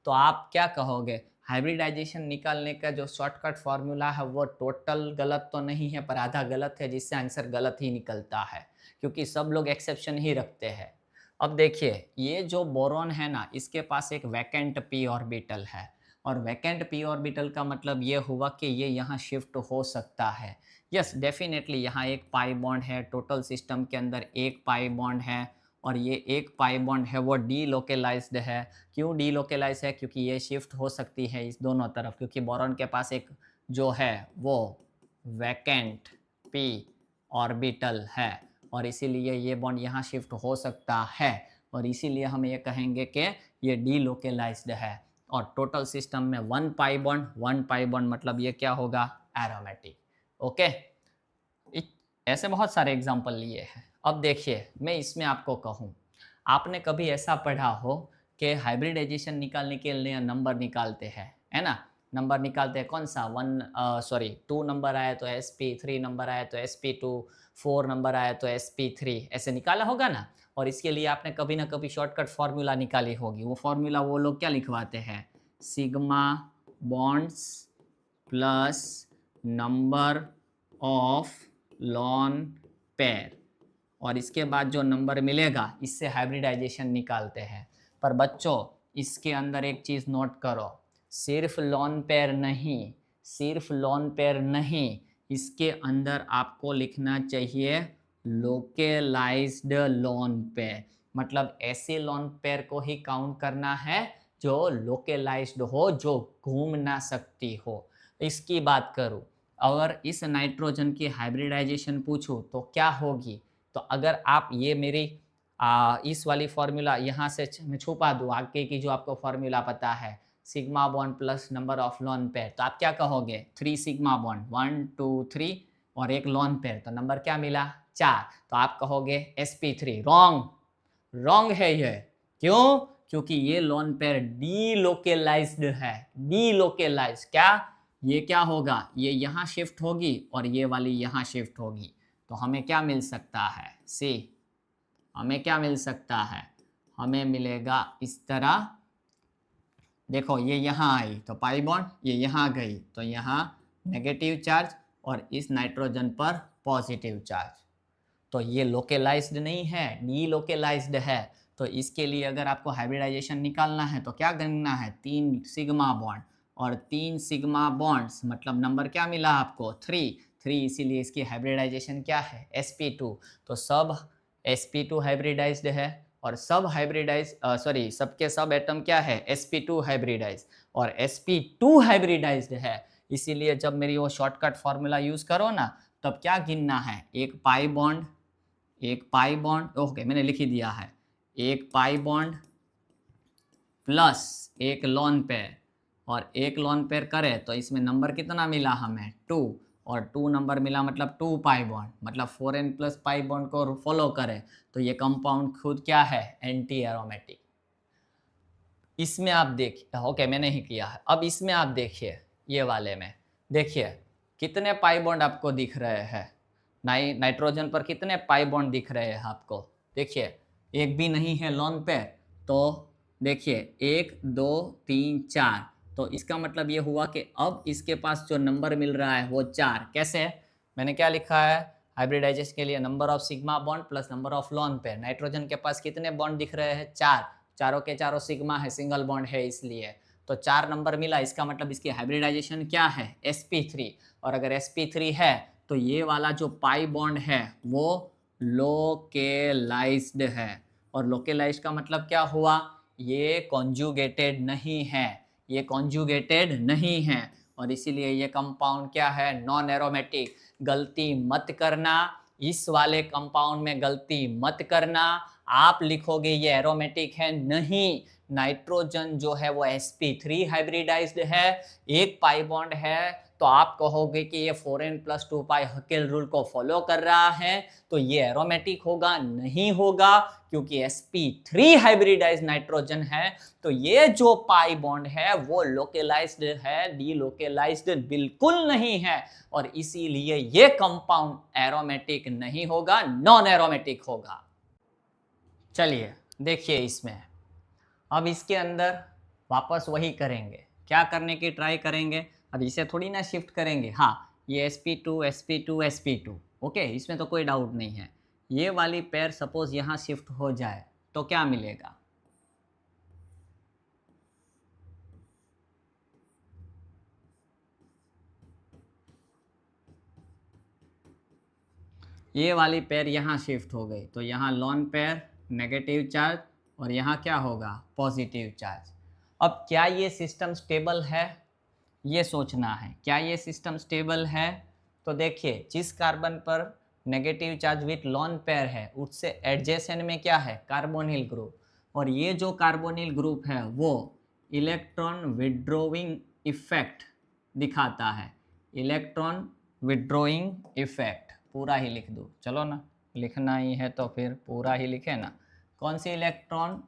तो आप क्या कहोगे? हाइब्रिडाइजेशन निकालने का जो शॉर्टकट फॉर्मूला है वो टोटल गलत तो नहीं है, पर आधा गलत है, जिससे आंसर गलत ही निकलता है, क्योंकि सब लोग एक्सेप्शन ही रखते हैं। अब देखिए, ये जो बोरॉन है ना, इसके पास एक वैकेंट पी ऑर्बिटल है, और वैकेंट पी ऑर्बिटल का मतलब ये हुआ कि ये यहाँ शिफ्ट हो सकता है। यस, डेफिनेटली यहाँ एक पाई बॉन्ड है, टोटल सिस्टम के अंदर एक पाई बॉन्ड है, और ये एक पाई बॉन्ड है वो डीलोकेलाइज्ड है। क्यों डीलोकेलाइज है? क्योंकि ये शिफ्ट हो सकती है इस दोनों तरफ, क्योंकि बोरॉन के पास एक जो है वो वैकेंट पी ऑर्बिटल है, और इसीलिए ये बॉन्ड यहाँ शिफ्ट हो सकता है, और इसीलिए हम ये कहेंगे कि ये डीलोकेलाइज्ड है। और टोटल सिस्टम में वन पाई बॉन्ड मतलब ये क्या होगा? एरोमेटिक। ओके, ऐसे बहुत सारे एग्जाम्पल लिए हैं। अब देखिए, मैं इसमें आपको कहूँ, आपने कभी ऐसा पढ़ा हो के हाइब्रिडाइजेशन निकालने के लिए नंबर निकालते हैं, है ना। नंबर निकालते हैं कौन सा 2 नंबर आया तो sp, 3 नंबर आया तो sp2, 4 नंबर आया तो sp3, ऐसे निकाला होगा ना। और इसके लिए आपने कभी ना कभी शॉर्टकट फॉर्मूला निकाली होगी। वो फॉर्मूला वो लोग क्या लिखवाते हैं, sigma bonds plus number of lone pair, और इसके बाद जो नंबर मिलेगा इससे हाइब्रिडाइजेशन निकालते हैं। पर बच्चों इसके अंदर एक चीज़ नोट करो, सिर्फ लॉन पेयर नहीं, सिर्फ लॉन पेयर नहीं, इसके अंदर आपको लिखना चाहिए लोकेलाइज्ड लॉन पेयर। मतलब ऐसे लॉन पेयर को ही काउंट करना है जो लोकेलाइज्ड हो, जो घूम ना सकती हो। इसकी बात करूं, अगर इस नाइट्रोजन की हाइब्रिडाइजेशन पूछूं तो क्या होगी, तो अगर आप ये मेरी इस वाली फॉर्मूला यहाँ से मैं छुपा दूँ, आगे की जो आपको फॉर्मूला पता है sigma bond plus number of lone pair, तो आप क्या कहोगे 3 सिग्मा बॉन्ड 1 2 3 और एक लॉन पेयर, तो नंबर क्या मिला 4, तो आप कहोगे sp3। रॉन्ग, रॉन्ग है ये। क्यों, क्योंकि ये लॉन पेयर डीलोकेलाइज्ड है। डीलोकेलाइज क्या, ये क्या होगा, ये यहाँ शिफ्ट होगी और ये वाली यहाँ शिफ्ट होगी, तो हमें क्या मिल सकता है, सी हमें क्या मिल सकता है, हमें मिलेगा इस तरह। देखो ये यहाँ आई तो पाई बॉन्ड, ये यहाँ गई तो यहाँ नेगेटिव चार्ज और इस नाइट्रोजन पर पॉजिटिव चार्ज, तो ये लोकेलाइज्ड नहीं है, डीलोकेलाइज्ड है। तो इसके लिए अगर आपको हाइब्रिडाइजेशन निकालना है तो क्या करना है, 3 सिग्मा बॉन्ड और 3 सिग्मा बॉन्ड्स, मतलब नंबर क्या मिला आपको 3, इसीलिए इसकी हाइब्रिडाइजेशन क्या है sp2। तो सब sp2 हाइब्रिडाइज्ड है और सब हाइब्रिडाइज सबके सब एटम क्या है sp2 हाइब्रिडाइज और sp2 हाइब्रिडाइज्ड है। इसीलिए जब मेरी वो शॉर्टकट फॉर्मूला यूज करो ना, तब क्या गिनना है, एक पाई बॉन्ड, ओके मैंने लिख ही दिया है, एक पाई बॉन्ड प्लस एक लॉन पेयर, और एक लॉन पेयर करे तो इसमें नंबर कितना मिला हमें 2, और 2 नंबर मिला मतलब 2 पाई बॉन्ड, मतलब 4n प्लस पाई बॉन्ड को फॉलो करे तो ये कंपाउंड खुद क्या है एंटी एरोमेटिक। इसमें आप देखिए, ओके मैंने ही किया है। अब इसमें आप देखिए, ये वाले में देखिए कितने पाई बॉन्ड आपको दिख रहे हैं, नाइट्रोजन पर कितने पाई बॉन्ड दिख रहे हैं आपको, देखिए एक भी नहीं है लॉन पेयर, तो देखिए 1 2 3 4, तो इसका मतलब ये हुआ कि अब इसके पास जो नंबर मिल रहा है वो 4। कैसे, मैंने क्या लिखा है, हाइब्रिडाइजेशन के लिए number of sigma bond plus number of lone pair. Nitrogen के पास कितने बॉन्ड दिख रहे हैं 4, चारों के चारों सिग्मा है, सिंगल बॉन्ड है इसलिए, तो 4 नंबर मिला, इसका मतलब इसकी हाइब्रिडाइजेशन क्या है sp3। और अगर sp3 है तो ये वाला जो पाई बॉन्ड है वो लोकेलाइज्ड है, और लोकेलाइज्ड का मतलब क्या हुआ, ये कॉन्जुगेटेड नहीं है, ये कॉन्जुगेटेड नहीं है, और इसीलिए ये कंपाउंड क्या है नॉन एरोमेटिक। गलती मत करना, इस वाले कंपाउंड में गलती मत करना, आप लिखोगे ये एरोमेटिक है, नहीं, नाइट्रोजन जो है वो sp3 हाइब्रिडाइज्ड है, एक पाई बॉन्ड है, तो आप कहोगे कि ये 4n प्लस 2 पाई हकेल रूल को फॉलो कर रहा है, तो ये एरोमेटिक होगा, नहीं होगा, क्योंकि sp3 हाइब्रिडाइज्ड नाइट्रोजन है, तो ये जो पाई बॉन्ड है वो लोकेलाइज्ड है, डीलोकेलाइज्ड बिल्कुल नहीं है, और इसीलिए ये कंपाउंड एरोमेटिक नहीं होगा, नॉन एरोमेटिक होगा। चलिए देखिए इसमें, अब इसके अंदर वापस वही करेंगे, क्या करने की ट्राई करेंगे, अब इसे थोड़ी ना शिफ्ट करेंगे, हाँ ये sp2 sp2 sp2, ओके इसमें तो कोई डाउट नहीं है। ये वाली पेयर सपोज यहाँ शिफ्ट हो जाए तो क्या मिलेगा, ये वाली पेयर यहाँ शिफ्ट हो गई तो यहाँ लॉन पेयर नेगेटिव चार्ज और यहाँ क्या होगा पॉजिटिव चार्ज। अब क्या ये सिस्टम स्टेबल है, ये सोचना है, क्या ये सिस्टम स्टेबल है, तो देखिए जिस कार्बन पर negative charge with lone pair है उससे एडजेसेंट में क्या है कार्बोनिल ग्रुप, और ये जो कार्बोनिल ग्रुप है वो इलेक्ट्रॉन विड्रोइंग इफेक्ट दिखाता है, इलेक्ट्रॉन विड्रोइंग इफेक्ट, पूरा ही लिख दूँ, चलो ना लिखना ही है तो फिर पूरा ही लिखे ना, कौन सी इलेक्ट्रॉन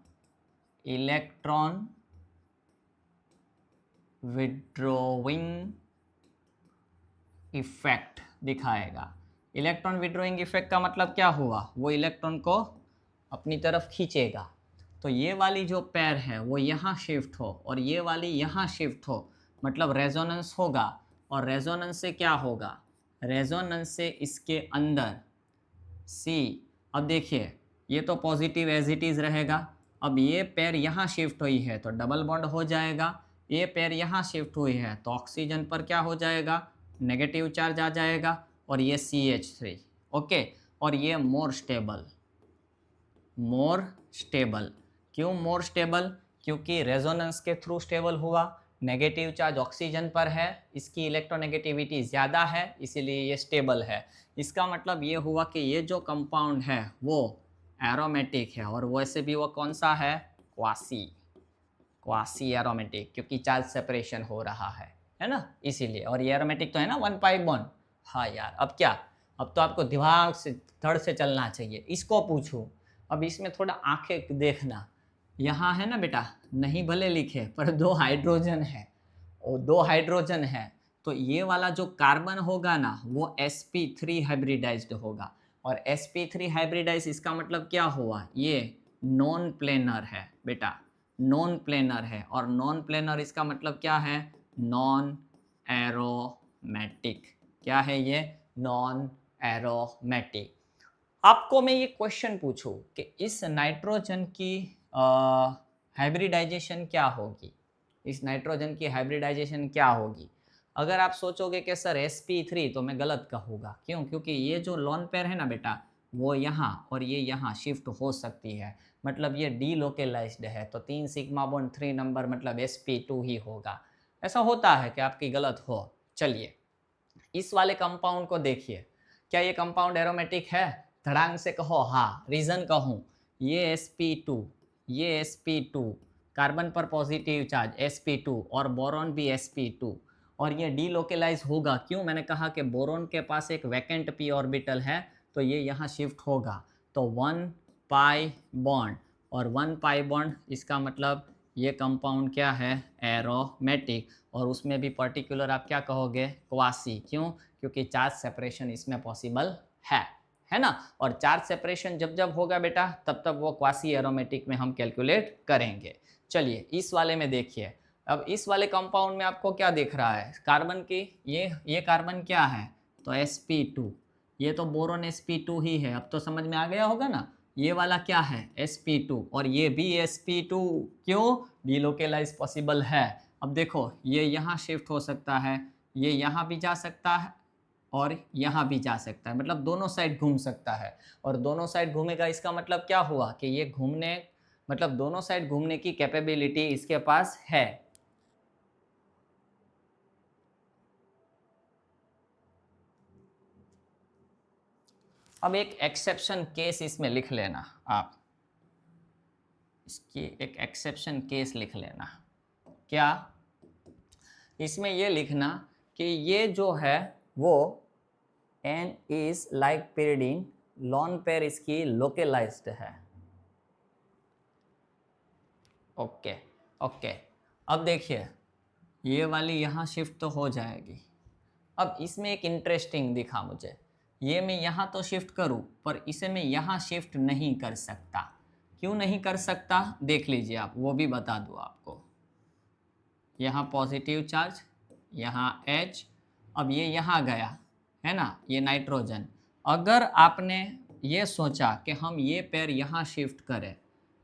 इलेक्ट्रॉन विड्रॉइंग इफेक्ट दिखाएगा। इलेक्ट्रॉन विड्रॉइंग इफेक्ट का मतलब क्या हुआ, वो इलेक्ट्रॉन को अपनी तरफ खींचेगा। तो ये वाली जो पेयर है वो यहाँ शिफ्ट हो और ये वाली यहाँ शिफ्ट हो, मतलब रेजोनेंस होगा। और रेजोनेंस से क्या होगा, रेजोनेंस से इसके अंदर सी, अब देखिए ये तो पॉजिटिव एज इट इज़ रहेगा। अब ये पेयर यहाँ शिफ्ट हुई है तो डबल बॉन्ड हो जाएगा, ये पेयर यहाँ शिफ्ट हुई है तो ऑक्सीजन पर क्या हो जाएगा, नेगेटिव चार्ज आ जाएगा और ये CH3। ओके, और ये मोर स्टेबल, मोर स्टेबल। क्यों मोर स्टेबल, क्योंकि रेजोनेंस के थ्रू स्टेबल हुआ, नेगेटिव चार्ज ऑक्सीजन पर है, इसकी इलेक्ट्रोनेगेटिविटी ज़्यादा है, इसीलिए ये स्टेबल है। इसका मतलब ये हुआ कि ये जो कंपाउंड है वो एरोमेटिक है, और वैसे भी वो कौन सा है, क्वासी, क्वासी एरोमेटिक, क्योंकि चार्ज सेपरेशन हो रहा है ना, इसीलिए। और ये एरोमेटिक तो है ना, 1 पाई बॉन्ड। हाँ यार, अब क्या, अब तो आपको दिमाग से धड़ से चलना चाहिए। इसको पूछूं, अब इसमें थोड़ा आंखें देखना, यहाँ है ना बेटा, नहीं भले लिखे पर 2 हाइड्रोजन है, और 2 हाइड्रोजन है, तो ये वाला जो कार्बन होगा ना वो sp3 हाइब्रिडाइज्ड होगा। और sp3 हाइब्रिडाइज इसका मतलब क्या हुआ, ये नॉन प्लेनर है बेटा, नॉन प्लेनर है। और नॉन प्लेनर इसका मतलब क्या है, नॉन एरोमेटिक। क्या है ये, नॉन एरोमेटिक। आपको मैं ये क्वेश्चन पूछूं कि इस नाइट्रोजन की हाइब्रिडाइजेशन क्या होगी, इस नाइट्रोजन की हाइब्रिडाइजेशन क्या होगी। अगर आप सोचोगे कि सर sp3, तो मैं गलत कहूँगा। क्यों, क्योंकि ये जो लॉन पेयर है ना बेटा, वो यहाँ और ये यहाँ शिफ्ट हो सकती है, मतलब ये डीलोकेलाइज्ड है, तो 3 सिग्मा बॉन्ड 3 नंबर मतलब sp2 ही होगा। ऐसा होता है कि आपकी गलत हो। चलिए इस वाले कंपाउंड को देखिए, क्या ये कंपाउंड एरोमेटिक है, धड़ांग से कहो हाँ, रीजन कहूँ, ये sp2, ये sp2, कार्बन पर पॉजिटिव चार्ज sp2 और बोरॉन भी sp2, और ये डीलोकेलाइज होगा। क्यों, मैंने कहा कि बोरॉन के पास एक वैकेंट p ऑर्बिटल है, तो ये यहाँ शिफ्ट होगा। तो 1 पाई बॉन्ड और 1 पाई बॉन्ड, इसका मतलब ये कंपाउंड क्या है, एरोमेटिक। और उसमें भी पर्टिकुलर आप क्या कहोगे, क्वासी। क्यों, क्योंकि चार्ज सेपरेशन इसमें पॉसिबल है ना। और चार्ज सेपरेशन जब जब होगा बेटा, तब तब वो क्वासी एरोमेटिक में हम कैलकुलेट करेंगे। चलिए इस वाले में देखिए, अब इस वाले कंपाउंड में आपको क्या दिख रहा है, कार्बन की ये कार्बन क्या है, तो sp2, ये तो बोरोन sp2 ही है। अब तो समझ में आ गया होगा ना, ये वाला क्या है sp2 और ये भी sp2। क्यों, डीलोकेलाइज पॉसिबल है। अब देखो ये यहाँ शिफ्ट हो सकता है, ये यहाँ भी जा सकता है और यहाँ भी जा सकता है, मतलब दोनों साइड घूम सकता है। और दोनों साइड घूमेगा, इसका मतलब क्या हुआ कि ये घूमने, मतलब दोनों साइड घूमने की कैपेबिलिटी इसके पास है। अब एक एक्सेप्शन केस इसमें लिख लेना आप, इसकी एक एक्सेप्शन केस लिख लेना। क्या, इसमें ये लिखना कि ये जो है वो n is like pyridine, lone pair इसकी लोकेलाइज्ड है। ओके ओके, अब देखिए ये वाली यहाँ शिफ्ट तो हो जाएगी। अब इसमें एक इंटरेस्टिंग दिखा मुझे, ये मैं यहाँ तो शिफ्ट करूँ पर इसे मैं यहाँ शिफ्ट नहीं कर सकता। क्यों नहीं कर सकता, देख लीजिए आप, वो भी बता दूँ आपको। यहाँ पॉजिटिव चार्ज, यहाँ H, अब ये यहाँ गया है ना, ये नाइट्रोजन। अगर आपने ये सोचा कि हम ये पेयर यहाँ शिफ्ट करें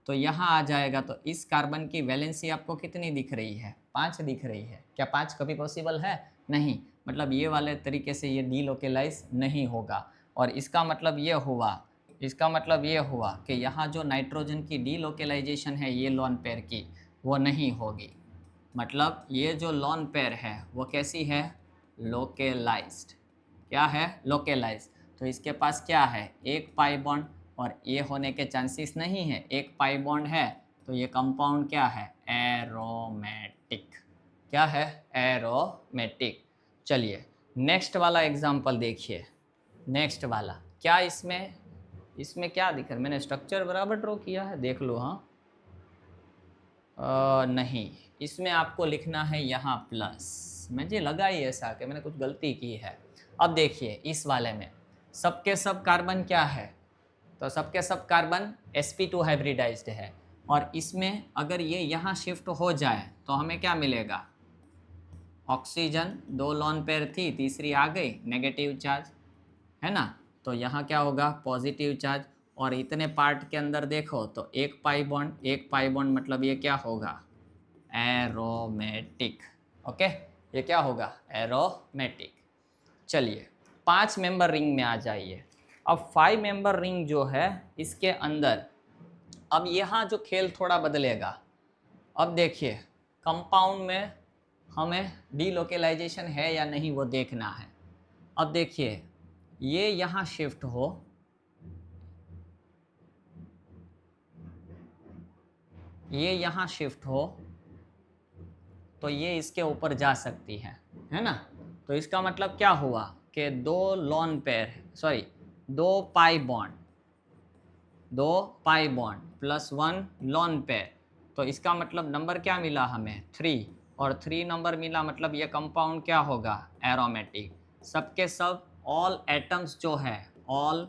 तो यहाँ आ जाएगा, तो इस कार्बन की वैलेंसी आपको कितनी दिख रही है, 5 दिख रही है। क्या 5 कभी पॉसिबल है, नहीं, मतलब ये वाले तरीके से ये डीलोकेलाइज नहीं होगा। और इसका मतलब ये हुआ, इसका मतलब ये हुआ कि यहाँ जो नाइट्रोजन की डीलोकेलाइजेशन है ये लॉन पेयर की, वो नहीं होगी। मतलब ये जो लॉन पेयर है वो कैसी है, लोकेलाइज्ड। क्या है, लोकेलाइज्ड। तो इसके पास क्या है, 1 पाई बॉन्ड, और ये होने के चांसेस नहीं है, 1 पाई बॉन्ड है, तो ये कंपाउंड क्या है, एरोमेटिक। क्या है, एरोमेटिक। चलिए नेक्स्ट वाला एग्जांपल देखिए, नेक्स्ट वाला क्या, इसमें क्या दिख रहा है, मैंने स्ट्रक्चर बराबर ड्रॉ किया है, देख लो। हाँ नहीं, इसमें आपको लिखना है यहाँ प्लस। मुझे लगा ही ऐसा कि मैंने कुछ गलती की है। अब देखिए इस वाले में सबके सब कार्बन क्या है, तो सबके सब कार्बन sp2 हाइब्रिडाइज्ड है, और इसमें अगर ये यहाँ शिफ्ट हो जाए तो हमें क्या मिलेगा, ऑक्सीजन 2 लॉन पेयर थी, तीसरी आ गई नेगेटिव चार्ज, है ना। तो यहाँ क्या होगा, पॉजिटिव चार्ज। और इतने पार्ट के अंदर देखो तो एक पाई बॉन्ड मतलब ये क्या होगा, एरोमेटिक। ओके, ये क्या होगा, एरोमेटिक। चलिए 5 मेंबर रिंग में आ जाइए। अब 5 मेंबर रिंग जो है इसके अंदर अब यहाँ जो खेल थोड़ा बदलेगा। अब देखिए कंपाउंड में हमें डीलोकेलाइजेशन है या नहीं वो देखना है। अब देखिए ये यहाँ शिफ्ट हो, ये यहाँ शिफ्ट हो तो ये इसके ऊपर जा सकती है ना। तो इसका मतलब क्या हुआ कि 2 lone pair, sorry 2 pi bond plus 1 lone pair, तो इसका मतलब नंबर क्या मिला हमें, 3, और 3 नंबर मिला, मतलब ये कंपाउंड क्या होगा, एरोमेटिक। सबके सब ऑल एटम्स जो है, ऑल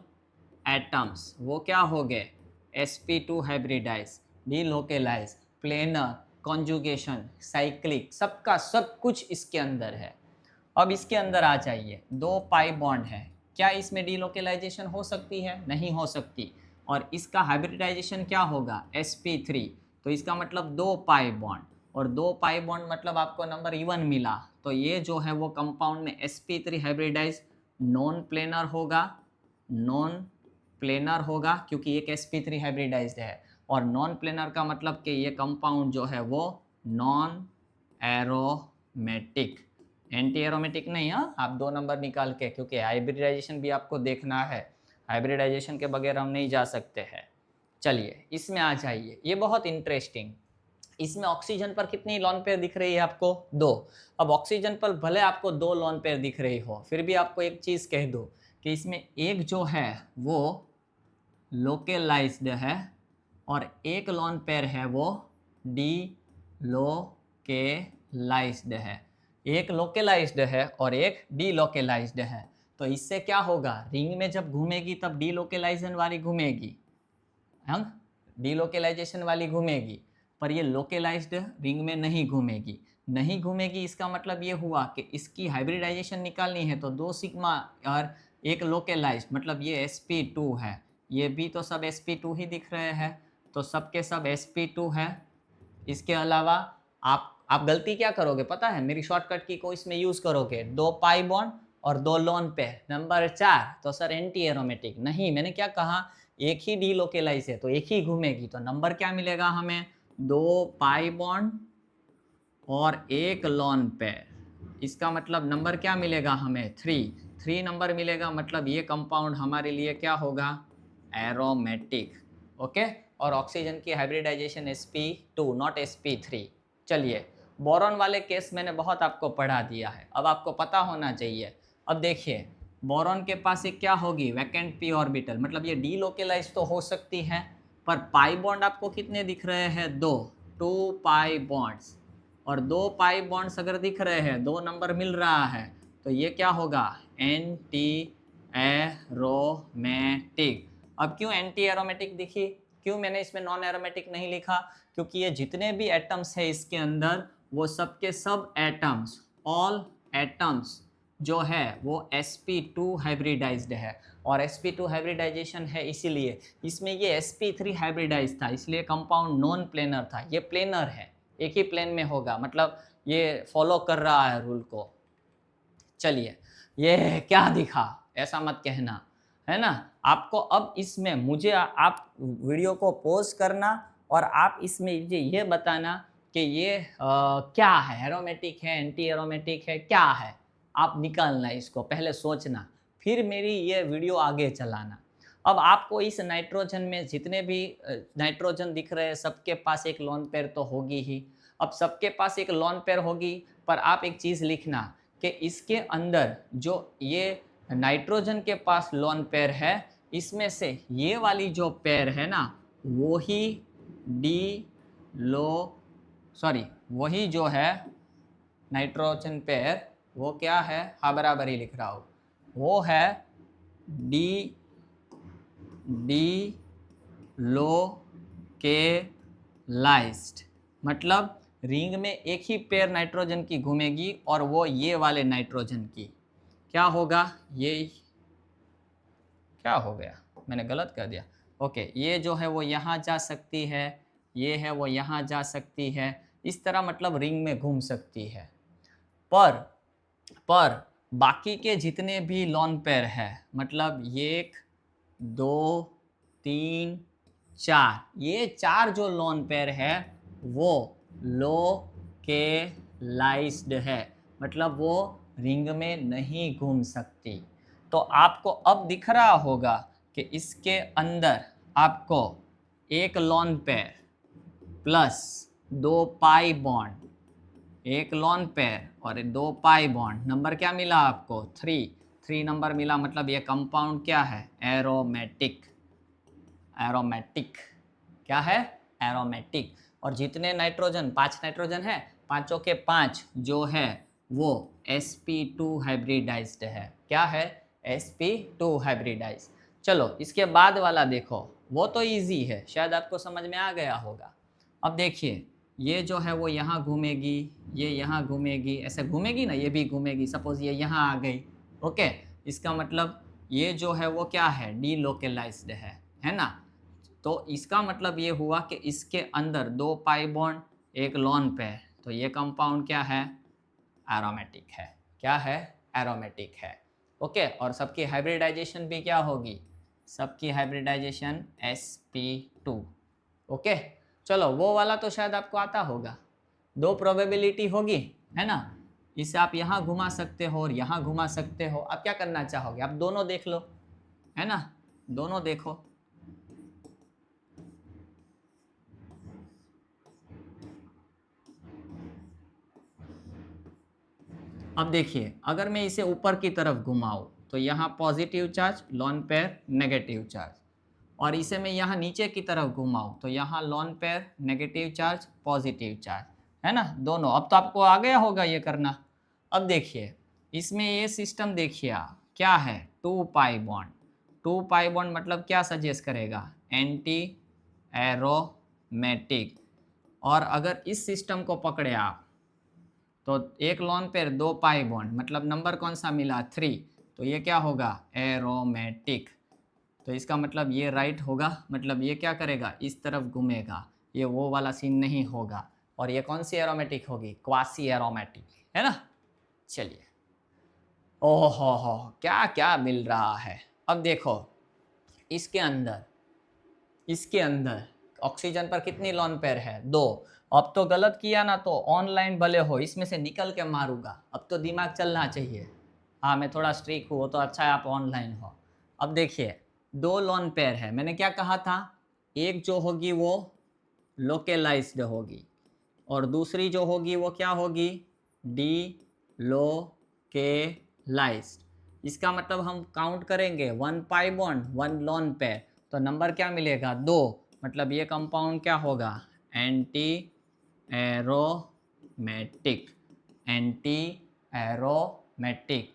एटम्स वो क्या हो गए, sp2 hybridise, delocalise, planar, conjugation, cyclic, सबका सब कुछ इसके अंदर है। अब इसके अंदर आ जाइए, 2 पाई बॉन्ड है, क्या इसमें डीलोकेलाइजेशन हो सकती है, नहीं हो सकती। और इसका हाइब्रिडाइजेशन क्या होगा, sp3, तो इसका मतलब 2 पाई बॉन्ड, और 2 पाई बॉन्ड मतलब आपको नंबर इवन मिला। तो ये जो है वो कंपाउंड में sp3 हाइब्रिडाइज नॉन प्लेनर होगा, क्योंकि एक sp3 हाइब्रिडाइज्ड है। और नॉन प्लेनर का मतलब कि ये कंपाउंड जो है वो नॉन एरोमेटिक, एंटी एरोमेटिक नहीं। हाँ, आप 2 नंबर निकाल के, क्योंकि हाइब्रिडाइजेशन भी आपको देखना है, हाइब्रिडाइजेशन के बगैर हम नहीं जा सकते हैं। चलिए इसमें आ जाइए, ये बहुत इंटरेस्टिंग। इसमें ऑक्सीजन पर कितनी लॉन पेयर दिख रही है आपको, 2। अब ऑक्सीजन पर भले आपको 2 लॉन पेयर दिख रही हो, फिर भी आपको एक चीज़ कह दो कि इसमें एक जो है वो लोकेलाइज्ड है और एक लॉन पेयर है वो डीलोकेलाइज्ड है। एक लोकेलाइज्ड है और एक डीलोकेलाइज्ड है। तो इससे क्या होगा, रिंग में जब घूमेगी तब डीलोकेलाइजेशन वाली घूमेगी, हम डीलोकेलाइजेशन वाली घूमेगी, पर ये लोकेलाइज्ड रिंग में नहीं घूमेगी। इसका मतलब ये हुआ कि इसकी हाइब्रिडाइजेशन निकालनी है तो 2 सिग्मा और एक लोकेलाइज्ड, मतलब ये sp2 है, ये भी तो सब sp2 ही दिख रहे हैं, तो सबके सब sp2 है। इसके अलावा आप गलती क्या करोगे पता है, मेरी शॉर्टकट की को इसमें यूज़ करोगे, 2 पाई बॉन्ड और 2 लोन पेयर, नंबर 4 तो सर एंटी एरोमेटिक नहीं, मैंने क्या कहा, एक ही डीलोकेलाइज है तो एक ही घूमेगी, तो नंबर क्या मिलेगा हमें, 2 पाई बॉन्ड और 1 लॉन पेयर। इसका मतलब नंबर क्या मिलेगा हमें, 3 नंबर मिलेगा, मतलब ये कंपाउंड हमारे लिए क्या होगा, एरोमेटिक। ओके, और ऑक्सीजन की हाइब्रिडाइजेशन sp2 नॉट sp3। चलिए बोरॉन वाले केस मैंने बहुत आपको पढ़ा दिया है, अब आपको पता होना चाहिए। अब देखिए बोरॉन के पास एक क्या होगी, वैकेंट p ऑर्बिटल, मतलब ये डीलोकेलाइज तो हो सकती है, पर पाई बॉन्ड आपको कितने दिख रहे हैं, 2 पाई बॉन्ड्स, और 2 पाई बॉन्ड्स अगर दिख रहे हैं, 2 नंबर मिल रहा है, तो ये क्या होगा, एंटी एरोमेटिक। अब क्यों एंटी एरोमेटिक दिखी, क्यों मैंने इसमें नॉन एरोमेटिक नहीं लिखा, क्योंकि ये जितने भी एटम्स है इसके अंदर वो सबके सब एटम्स, ऑल एटम्स जो है वो sp2 हाइब्रिडाइज्ड है, और sp2 हाइब्रिडाइजेशन है इसीलिए इसमें ये sp3 हाइब्रिडाइज था, इसलिए कंपाउंड नॉन प्लेनर था, ये प्लेनर है, एक ही प्लेन में होगा, मतलब ये फॉलो कर रहा है रूल को। चलिए ये क्या दिखा, ऐसा मत कहना, है ना। आपको अब इसमें मुझे आप वीडियो को पॉज करना और आप इसमें ये बताना कि ये क्या है, एरोमेटिक है, एंटी एरोमेटिक है, क्या है, आप निकालना, इसको पहले सोचना, फिर मेरी ये वीडियो आगे चलाना। अब आपको इस नाइट्रोजन में जितने भी नाइट्रोजन दिख रहे हैं सबके पास एक लोन पेयर तो होगी ही। अब सबके पास एक लोन पेयर होगी, पर आप एक चीज़ लिखना कि इसके अंदर जो ये नाइट्रोजन के पास लोन पेयर है, इसमें से ये वाली जो पेयर है ना वो ही डीलोकेलाइज्ड सॉरी वही जो है नाइट्रोजन पेयर वो क्या है, हाँ बराबर ही लिख रहा हूँ, वो है डी लोकेलाइज्ड। मतलब रिंग में एक ही पेयर नाइट्रोजन की घूमेगी और वो ये वाले नाइट्रोजन की क्या होगा, ये क्या हो गया, मैंने गलत कर दिया। ओके, ये जो है वो यहाँ जा सकती है, ये है वो यहाँ जा सकती है, इस तरह मतलब रिंग में घूम सकती है। पर बाकी के जितने भी लॉन पेयर है, मतलब एक, दो, तीन, चार, ये चार जो लॉन पेयर है वो लोकेलाइज्ड है, मतलब वो रिंग में नहीं घूम सकती। तो आपको अब दिख रहा होगा कि इसके अंदर आपको एक लॉन पेयर प्लस दो पाई बॉन्ड, एक लॉन पेयर और दो पाई बॉन्ड, नंबर क्या मिला आपको, 3 नंबर मिला। मतलब ये कंपाउंड क्या है, एरोमेटिक। एरोमेटिक क्या है, एरोमेटिक। और जितने नाइट्रोजन, 5 नाइट्रोजन है, पांचों के 5 जो है वो sp2 हाइब्रिडाइज्ड है। क्या है, sp2 हाइब्रिडाइज्ड। चलो इसके बाद वाला देखो, वो तो इजी है, शायद आपको समझ में आ गया होगा। अब देखिए ये जो है वो यहाँ घूमेगी, ये यहाँ घूमेगी, ऐसे घूमेगी ना, ये भी घूमेगी। सपोज ये यहाँ आ गई, ओके, इसका मतलब ये जो है वो क्या है, डी लोकेलाइज्ड है ना। तो इसका मतलब ये हुआ कि इसके अंदर दो पाई बॉन्ड, एक लॉन पेयर, तो ये कंपाउंड क्या है, एरोमेटिक है। क्या है, एरोमेटिक है। ओके, और सबकी हाइब्रिडाइजेशन भी क्या होगी, सबकी हाइब्रिडाइजेशन sp2। ओके, चलो वो वाला तो शायद आपको आता होगा, दो प्रोबेबिलिटी होगी, है ना। इसे आप यहाँ घुमा सकते हो और यहाँ घुमा सकते हो। आप क्या करना चाहोगे, आप दोनों देख लो, है ना, दोनों देखो। अब देखिए अगर मैं इसे ऊपर की तरफ घुमाऊँ तो यहाँ positive charge, lone pair negative charge, और इसे मैं यहाँ नीचे की तरफ घुमाऊँ तो यहाँ lone pair negative charge positive charge, है ना, दोनों। अब तो आपको आ गया होगा ये करना। अब देखिए इसमें ये सिस्टम देखिए आप, क्या है, 2 पाई बॉन्ड। 2 पाई बॉन्ड मतलब क्या सजेस्ट करेगा, एंटी एरोमेटिक। और अगर इस सिस्टम को पकड़े आप तो एक लॉन पेयर दो पाई बॉन्ड, मतलब नंबर कौन सा मिला, 3, तो ये क्या होगा, एरोमेटिक। तो इसका मतलब ये राइट होगा, मतलब ये क्या करेगा, इस तरफ घूमेगा, ये वो वाला सीन नहीं होगा। और ये कौन सी एरोमेटिक होगी, क्वासी एरोमेटिक, है ना। चलिए, ओहो हो क्या क्या मिल रहा है। अब देखो इसके अंदर ऑक्सीजन पर कितनी लॉन पेयर है, 2। अब तो गलत किया ना तो ऑनलाइन भले हो, इसमें से निकल के मारूंगा। अब तो दिमाग चलना चाहिए। हाँ मैं थोड़ा स्ट्रिक हूँ, वो तो अच्छा है आप ऑनलाइन हो। अब देखिए 2 लॉन पेयर है, मैंने क्या कहा था, एक जो होगी वो लोकेलाइज्ड होगी और दूसरी जो होगी वो क्या होगी, डी लोकेलाइज्ड। इसका मतलब हम काउंट करेंगे 1 पाई बॉन्ड 1 लॉन पेयर, तो नंबर क्या मिलेगा, 2। मतलब ये कंपाउंड क्या होगा, एंटी एरोमेटिक, एंटी एरोमेटिक।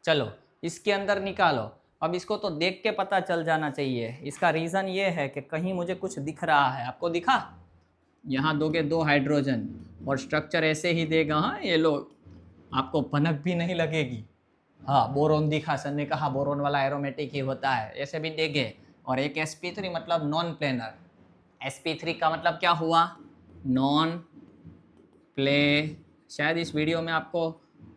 चलो इसके अंदर निकालो। अब इसको तो देख के पता चल जाना चाहिए। इसका रीज़न ये है कि कहीं मुझे कुछ दिख रहा है, आपको दिखा, यहाँ दोगे 2 हाइड्रोजन और स्ट्रक्चर ऐसे ही देगा, हाँ ये लो, आपको भनक भी नहीं लगेगी। हाँ बोरोन दिखा, सर ने कहा बोरोन वाला एरोमेटिक ही होता है, ऐसे भी देंगे। और एक sp3 मतलब नॉन प्लेनर, sp3 का मतलब क्या हुआ, नॉन प्ले। शायद इस वीडियो में आपको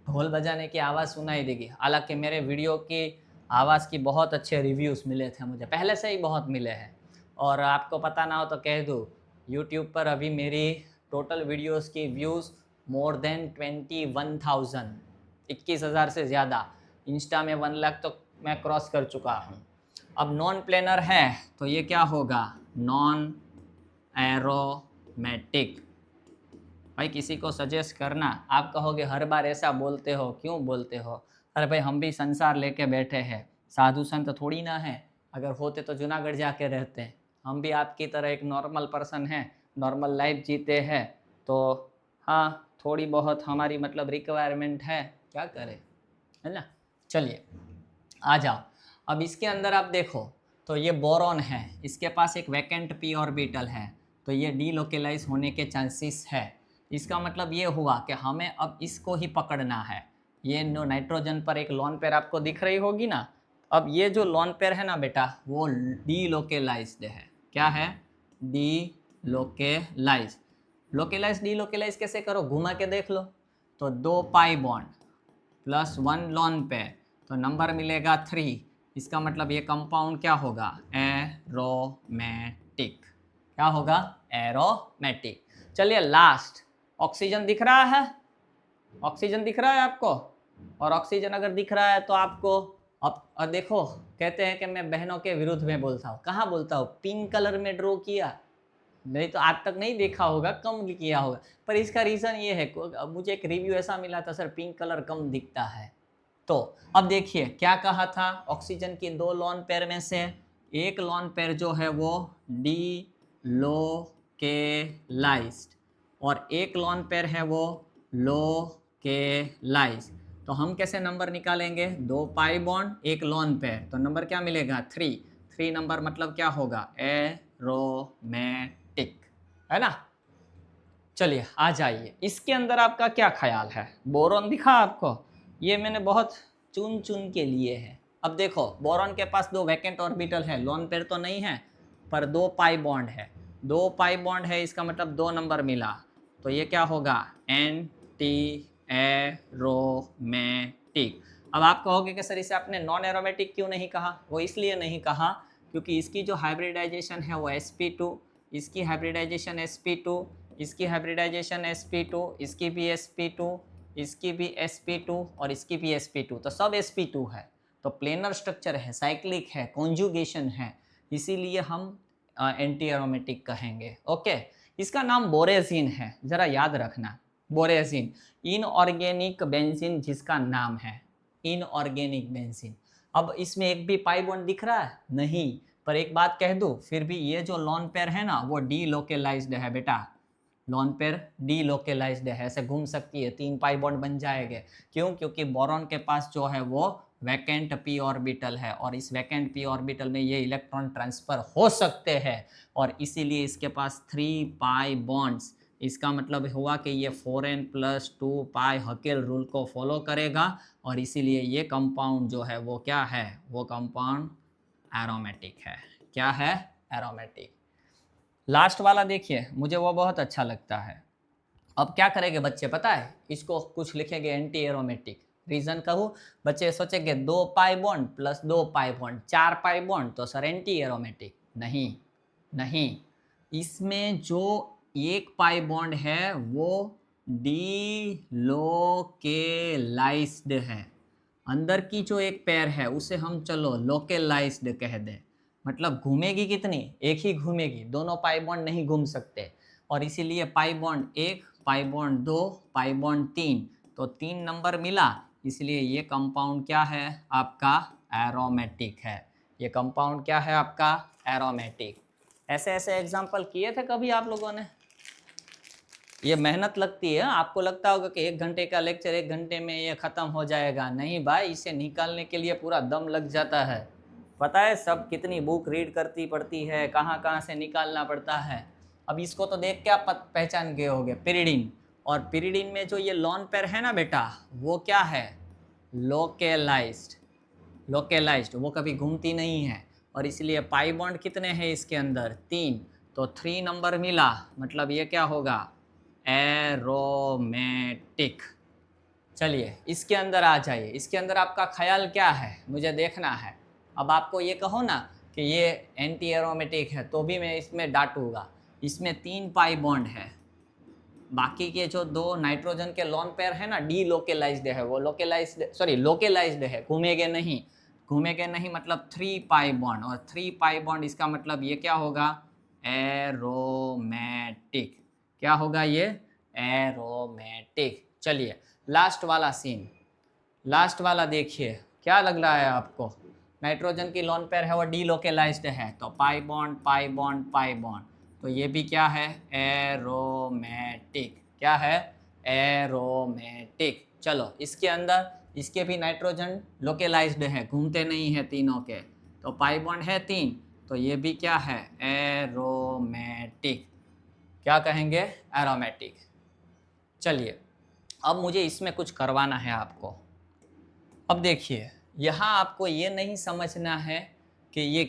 ढोल बजाने की आवाज़ सुनाई देगी, हालांकि मेरे वीडियो की आवाज़ की बहुत अच्छे रिव्यूज़ मिले थे मुझे, पहले से ही बहुत मिले हैं। और आपको पता ना हो तो कह दूँ, यूट्यूब पर अभी मेरी टोटल वीडियोस की व्यूज़ मोर देन 21,000, 21,000 से ज़्यादा। इंस्टा में 1 लाख तो मैं क्रॉस कर चुका हूँ। अब नॉन प्लेनर है तो ये क्या होगा, नॉन एरोमेटिक। भाई किसी को सजेस्ट करना, आप कहोगे हर बार ऐसा बोलते हो, क्यों बोलते हो। अरे भाई हम भी संसार लेके बैठे हैं, साधु संत थोड़ी ना है, अगर होते तो जूनागढ़ जाके रहते। हम भी आपकी तरह एक नॉर्मल पर्सन हैं, नॉर्मल लाइफ जीते हैं, तो हाँ, थोड़ी बहुत हमारी मतलब रिक्वायरमेंट है, क्या करें, है ना। चलिए आ जाओ। अब इसके अंदर आप देखो तो ये बोरॉन है, इसके पास एक वैकेंट पी ऑर्बिटल है, तो ये डीलोकेलाइज होने के चांसेस है। इसका मतलब ये हुआ कि हमें अब इसको ही पकड़ना है। ये नाइट्रोजन पर एक लोन पेयर आपको दिख रही होगी ना, अब ये जो लोन पेयर है ना बेटा, वो डीलोकेलाइज्ड है। क्या है? डीलोकेलाइज। लोकेलाइज डीलोकेलाइज कैसे करो, घुमा के देख लो। तो 2 pi bond plus 1 lone pair, तो नंबर मिलेगा 3। इसका मतलब ये कंपाउंड क्या होगा? एरोमेटिक। क्या होगा? एरोमेटिक। चलिए लास्ट, ऑक्सीजन दिख रहा है? ऑक्सीजन दिख रहा है आपको? और ऑक्सीजन अगर दिख रहा है तो आपको अब देखो, कहते हैं कि मैं बहनों के विरुद्ध में बोलता हूँ। कहाँ बोलता हूँ? पिंक कलर में ड्रॉ किया, नहीं तो आज तक नहीं देखा होगा, कम किया होगा। पर इसका रीज़न ये है, मुझे एक रिव्यू ऐसा मिला था, सर पिंक कलर कम दिखता है। तो अब देखिए क्या कहा था, ऑक्सीजन की 2 लॉन पेयर में से एक लॉन पेयर जो है वो डीलोकेलाइज्ड और एक लॉन पेयर है वो लोकेलाइज्ड। तो हम कैसे नंबर निकालेंगे? 2 पाई बॉन्ड, एक लॉन पेयर, तो नंबर क्या मिलेगा? 3। 3 नंबर मतलब क्या होगा? एरोमेटिक, है ना। चलिए आ जाइए, इसके अंदर आपका क्या ख्याल है? बोरॉन दिखा आपको? ये मैंने बहुत चुन चुन के लिए है। अब देखो, बोरॉन के पास 2 वैकेंट ऑर्बिटल है, लोन पेयर तो नहीं है, पर 2 पाई बॉन्ड है। 2 पाई बॉन्ड है, इसका मतलब 2 नंबर मिला, तो ये क्या होगा? Anti aromatic. अब आप कहोगे कि सर इसे आपने नॉन एरोमेटिक क्यों नहीं कहा? वो इसलिए नहीं कहा क्योंकि इसकी जो हाइब्रिडाइजेशन है वो sp2, इसकी हाइब्रिडाइजेशन sp2, इसकी हाइब्रिडाइजेशन sp2, इसकी भी sp2, इसकी भी sp2 और इसकी भी sp2, तो सब sp2 है। तो प्लेनर स्ट्रक्चर है, साइक्लिक है, कॉन्जुगेशन है, इसीलिए हम एंटी एरोमेटिक कहेंगे। ओके, इसका नाम बोरेजिन है, जरा याद रखना, बोरेजिन, इनऑर्गेनिक बेंजीन जिसका नाम है, इनऑर्गेनिक बेंजीन। अब इसमें एक भी पाई बॉन्ड दिख रहा है? नहीं, पर एक बात कह दूं, फिर भी ये जो लॉन पेयर है ना वो डीलोकेलाइज्ड है बेटा, लॉन पेयर डीलोकेलाइज्ड है, ऐसे घूम सकती है, 3 पाई बॉन्ड बन जाएंगे। क्यों? क्योंकि बोरॉन के पास जो है वो वैकेंट पी ऑर्बिटल है और इस वैकेंट पी ऑर्बिटल में ये इलेक्ट्रॉन ट्रांसफर हो सकते हैं और इसीलिए इसके पास 3 पाई बॉन्ड्स। इसका मतलब हुआ कि ये 4n+2 पाई हकेल रूल को फॉलो करेगा और इसीलिए ये कंपाउंड जो है वो क्या है? वो कंपाउंड एरोमेटिक है। क्या है? एरोमेटिक। लास्ट वाला देखिए, मुझे वो बहुत अच्छा लगता है। अब क्या करेंगे बच्चे पता है? इसको कुछ लिखेंगे एंटी एरोमेटिक। रीजन कहूँ, बच्चे सोचेंगे 2 pi bond plus 2 pi bond 4 pi bond, तो सर एंटी एरोमेटिक। नहीं नहीं, इसमें जो 1 पाई बॉन्ड है वो डीलोकेलाइज्ड है। अंदर की जो एक पेयर है उसे हम चलो लोकेलाइज्ड कह दें। मतलब घूमेगी कितनी? एक ही घूमेगी, दोनों पाई बॉन्ड नहीं घूम सकते। और इसीलिए pi bond 1, pi bond 2, pi bond 3, तो 3 नंबर मिला, इसलिए ये कंपाउंड क्या है आपका? एरोमेटिक है। ये कंपाउंड क्या है आपका? एरोमेटिक। ऐसे ऐसे एग्जाम्पल किए थे कभी आप लोगों ने? ये मेहनत लगती है। आपको लगता होगा कि 1 घंटे का लेक्चर 1 घंटे में ये ख़त्म हो जाएगा। नहीं भाई, इसे निकालने के लिए पूरा दम लग जाता है। पता है सब कितनी बुक रीड करती पड़ती है, कहाँ कहाँ से निकालना पड़ता है। अब इसको तो देख के आप पहचान गए होंगे, पिरिडिन। और पिरिडिन में जो ये लॉन पेयर है ना बेटा, वो क्या है? लोकेलाइज्ड। लोकेलाइज्ड, वो कभी घूमती नहीं है और इसलिए पाई बॉन्ड कितने हैं इसके अंदर? 3, तो 3 नंबर मिला, मतलब ये क्या होगा? एरोमेटिक। चलिए इसके अंदर आ जाइए, इसके अंदर आपका ख्याल क्या है? मुझे देखना है। अब आपको ये कहो ना कि ये एंटी एरोमेटिक है तो भी मैं इसमें डांटूंगा। इसमें 3 पाई बॉन्ड है, बाकी के जो 2 नाइट्रोजन के लॉन पेयर है ना डीलोकेलाइज्ड है, वो लोकेलाइज्ड है, घूमेंगे नहीं। घूमेंगे नहीं मतलब 3 पाई बॉन्ड, और 3 पाई बॉन्ड इसका मतलब ये क्या होगा? एरोमेटिक। क्या होगा ये? एरोमेटिक। चलिए लास्ट वाला सीन, लास्ट वाला देखिए, क्या लग रहा है आपको? नाइट्रोजन की लॉन पेयर है वो डीलोकेलाइज्ड है, तो pi bond pi bond pi bond, तो ये भी क्या है, एरोमेटिक। क्या है, एरोमेटिक। चलो इसके अंदर इसके भी नाइट्रोजन लोकेलाइज्ड है, घूमते नहीं है तीनों के, तो पाई बॉन्ड है 3, तो ये भी क्या है, एरोमेटिक। क्या कहेंगे, एरोमेटिक। चलिए अब मुझे इसमें कुछ करवाना है आपको। अब देखिए यहाँ आपको ये नहीं समझना है कि ये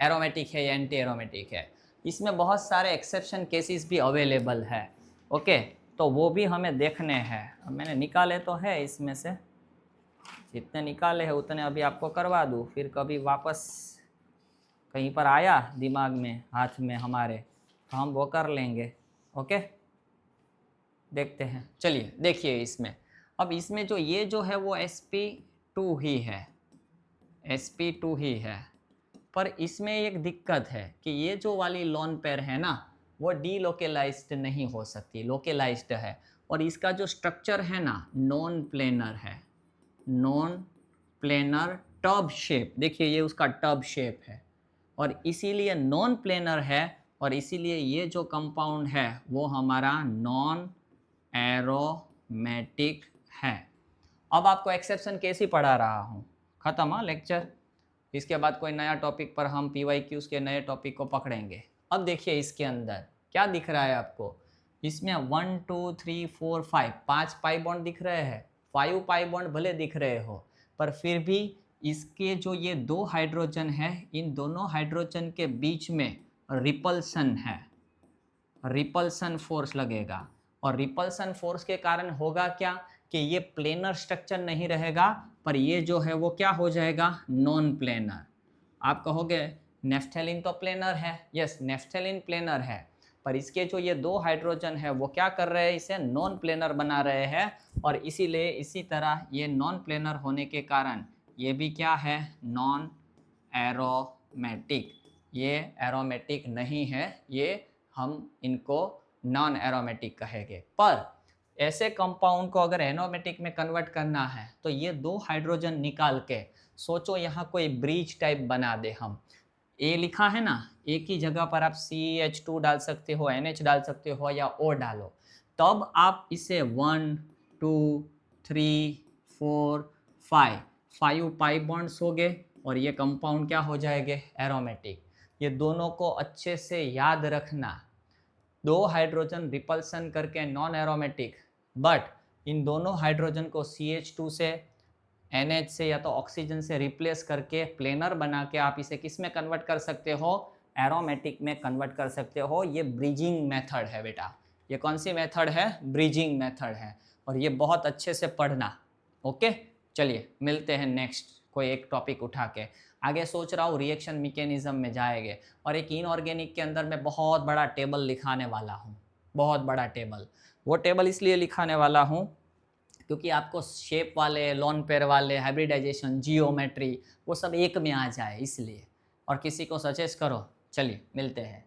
एरोमेटिक है या एंटी एरोमेटिक है, इसमें बहुत सारे एक्सेप्शन केसेस भी अवेलेबल है। ओके, तो वो भी हमें देखने हैं। अब मैंने निकाले तो है, इसमें से जितने निकाले हैं उतने अभी आपको करवा दूँ, फिर कभी वापस कहीं पर आया दिमाग में, हाथ में हमारे, तो हम वो कर लेंगे। ओके, देखते हैं। चलिए देखिए इसमें, अब इसमें जो ये जो है वो sp2 ही है, sp2 ही है, पर इसमें एक दिक्कत है कि ये जो वाली लोन पेयर है ना, वो डीलोकेलाइज्ड नहीं हो सकती, लोकेलाइज्ड है। और इसका जो स्ट्रक्चर है ना, नॉन प्लेनर है, नॉन प्लेनर टब शेप। देखिए ये उसका टब शेप है, और इसीलिए नॉन प्लेनर है, और इसीलिए ये जो कंपाउंड है वो हमारा नॉन एरोमेटिक है। अब आपको एक्सेप्शन केस ही पढ़ा रहा हूँ, ख़त्म। हाँ लेक्चर, इसके बाद कोई नया टॉपिक पर हम PYQs के नए टॉपिक को पकड़ेंगे। अब देखिए इसके अंदर क्या दिख रहा है आपको, इसमें 1 2 3 4 5 5 पाई बॉन्ड दिख रहे हैं। 5 पाई बॉन्ड भले दिख रहे हो, पर फिर भी इसके जो ये 2 हाइड्रोजन है, इन दोनों हाइड्रोजन के बीच में रिपल्सन है, रिपल्सन फोर्स लगेगा। और रिपल्सन फोर्स के कारण होगा क्या कि ये प्लेनर स्ट्रक्चर नहीं रहेगा, पर ये जो है वो क्या हो जाएगा, नॉन प्लेनर। आप कहोगे नेफ्थेलिन तो प्लेनर है, यस नेफ्थेलिन प्लेनर है, पर इसके जो ये 2 हाइड्रोजन है वो क्या कर रहे हैं, इसे नॉन प्लेनर बना रहे हैं। और इसीलिए इसी तरह ये नॉन प्लेनर होने के कारण ये भी क्या है, नॉन एरोमेटिक। ये एरोमेटिक नहीं है, ये हम इनको नॉन एरोमेटिक कहेंगे। पर ऐसे कंपाउंड को अगर एरोमेटिक में कन्वर्ट करना है तो ये 2 हाइड्रोजन निकाल के सोचो यहाँ कोई ब्रिज टाइप बना दे हम। ए लिखा है ना, ए की जगह पर आप CH2 डाल सकते हो, NH डाल सकते हो, या O डालो। तब आप इसे 1 2 3 4 5 पाई बॉन्ड्स हो गए, और ये कंपाउंड क्या हो जाएंगे, एरोमेटिक। ये दोनों को अच्छे से याद रखना, 2 हाइड्रोजन रिपल्सन करके नॉन एरोमेटिक, बट इन दोनों हाइड्रोजन को CH2 से, NH से या तो ऑक्सीजन से रिप्लेस करके प्लेनर बना के आप इसे किस में कन्वर्ट कर सकते हो, एरोमेटिक में कन्वर्ट कर सकते हो। ये ब्रिजिंग मेथड है बेटा। ये कौन सी मेथड है, ब्रिजिंग मेथड है, और ये बहुत अच्छे से पढ़ना। ओके, चलिए मिलते हैं नेक्स्ट कोई एक टॉपिक उठा के। आगे सोच रहा हूँ रिएक्शन मैकेनिज्म में जाएंगे, और एक इनऑर्गेनिक के अंदर मैं बहुत बड़ा टेबल लिखाने वाला हूँ, बहुत बड़ा टेबल। वो टेबल इसलिए लिखाने वाला हूँ क्योंकि आपको शेप वाले, लॉन पेयर वाले, हाइब्रिडाइजेशन, जियोमेट्री, वो सब एक में आ जाए इसलिए। और किसी को सजेस्ट करो। चलिए मिलते हैं।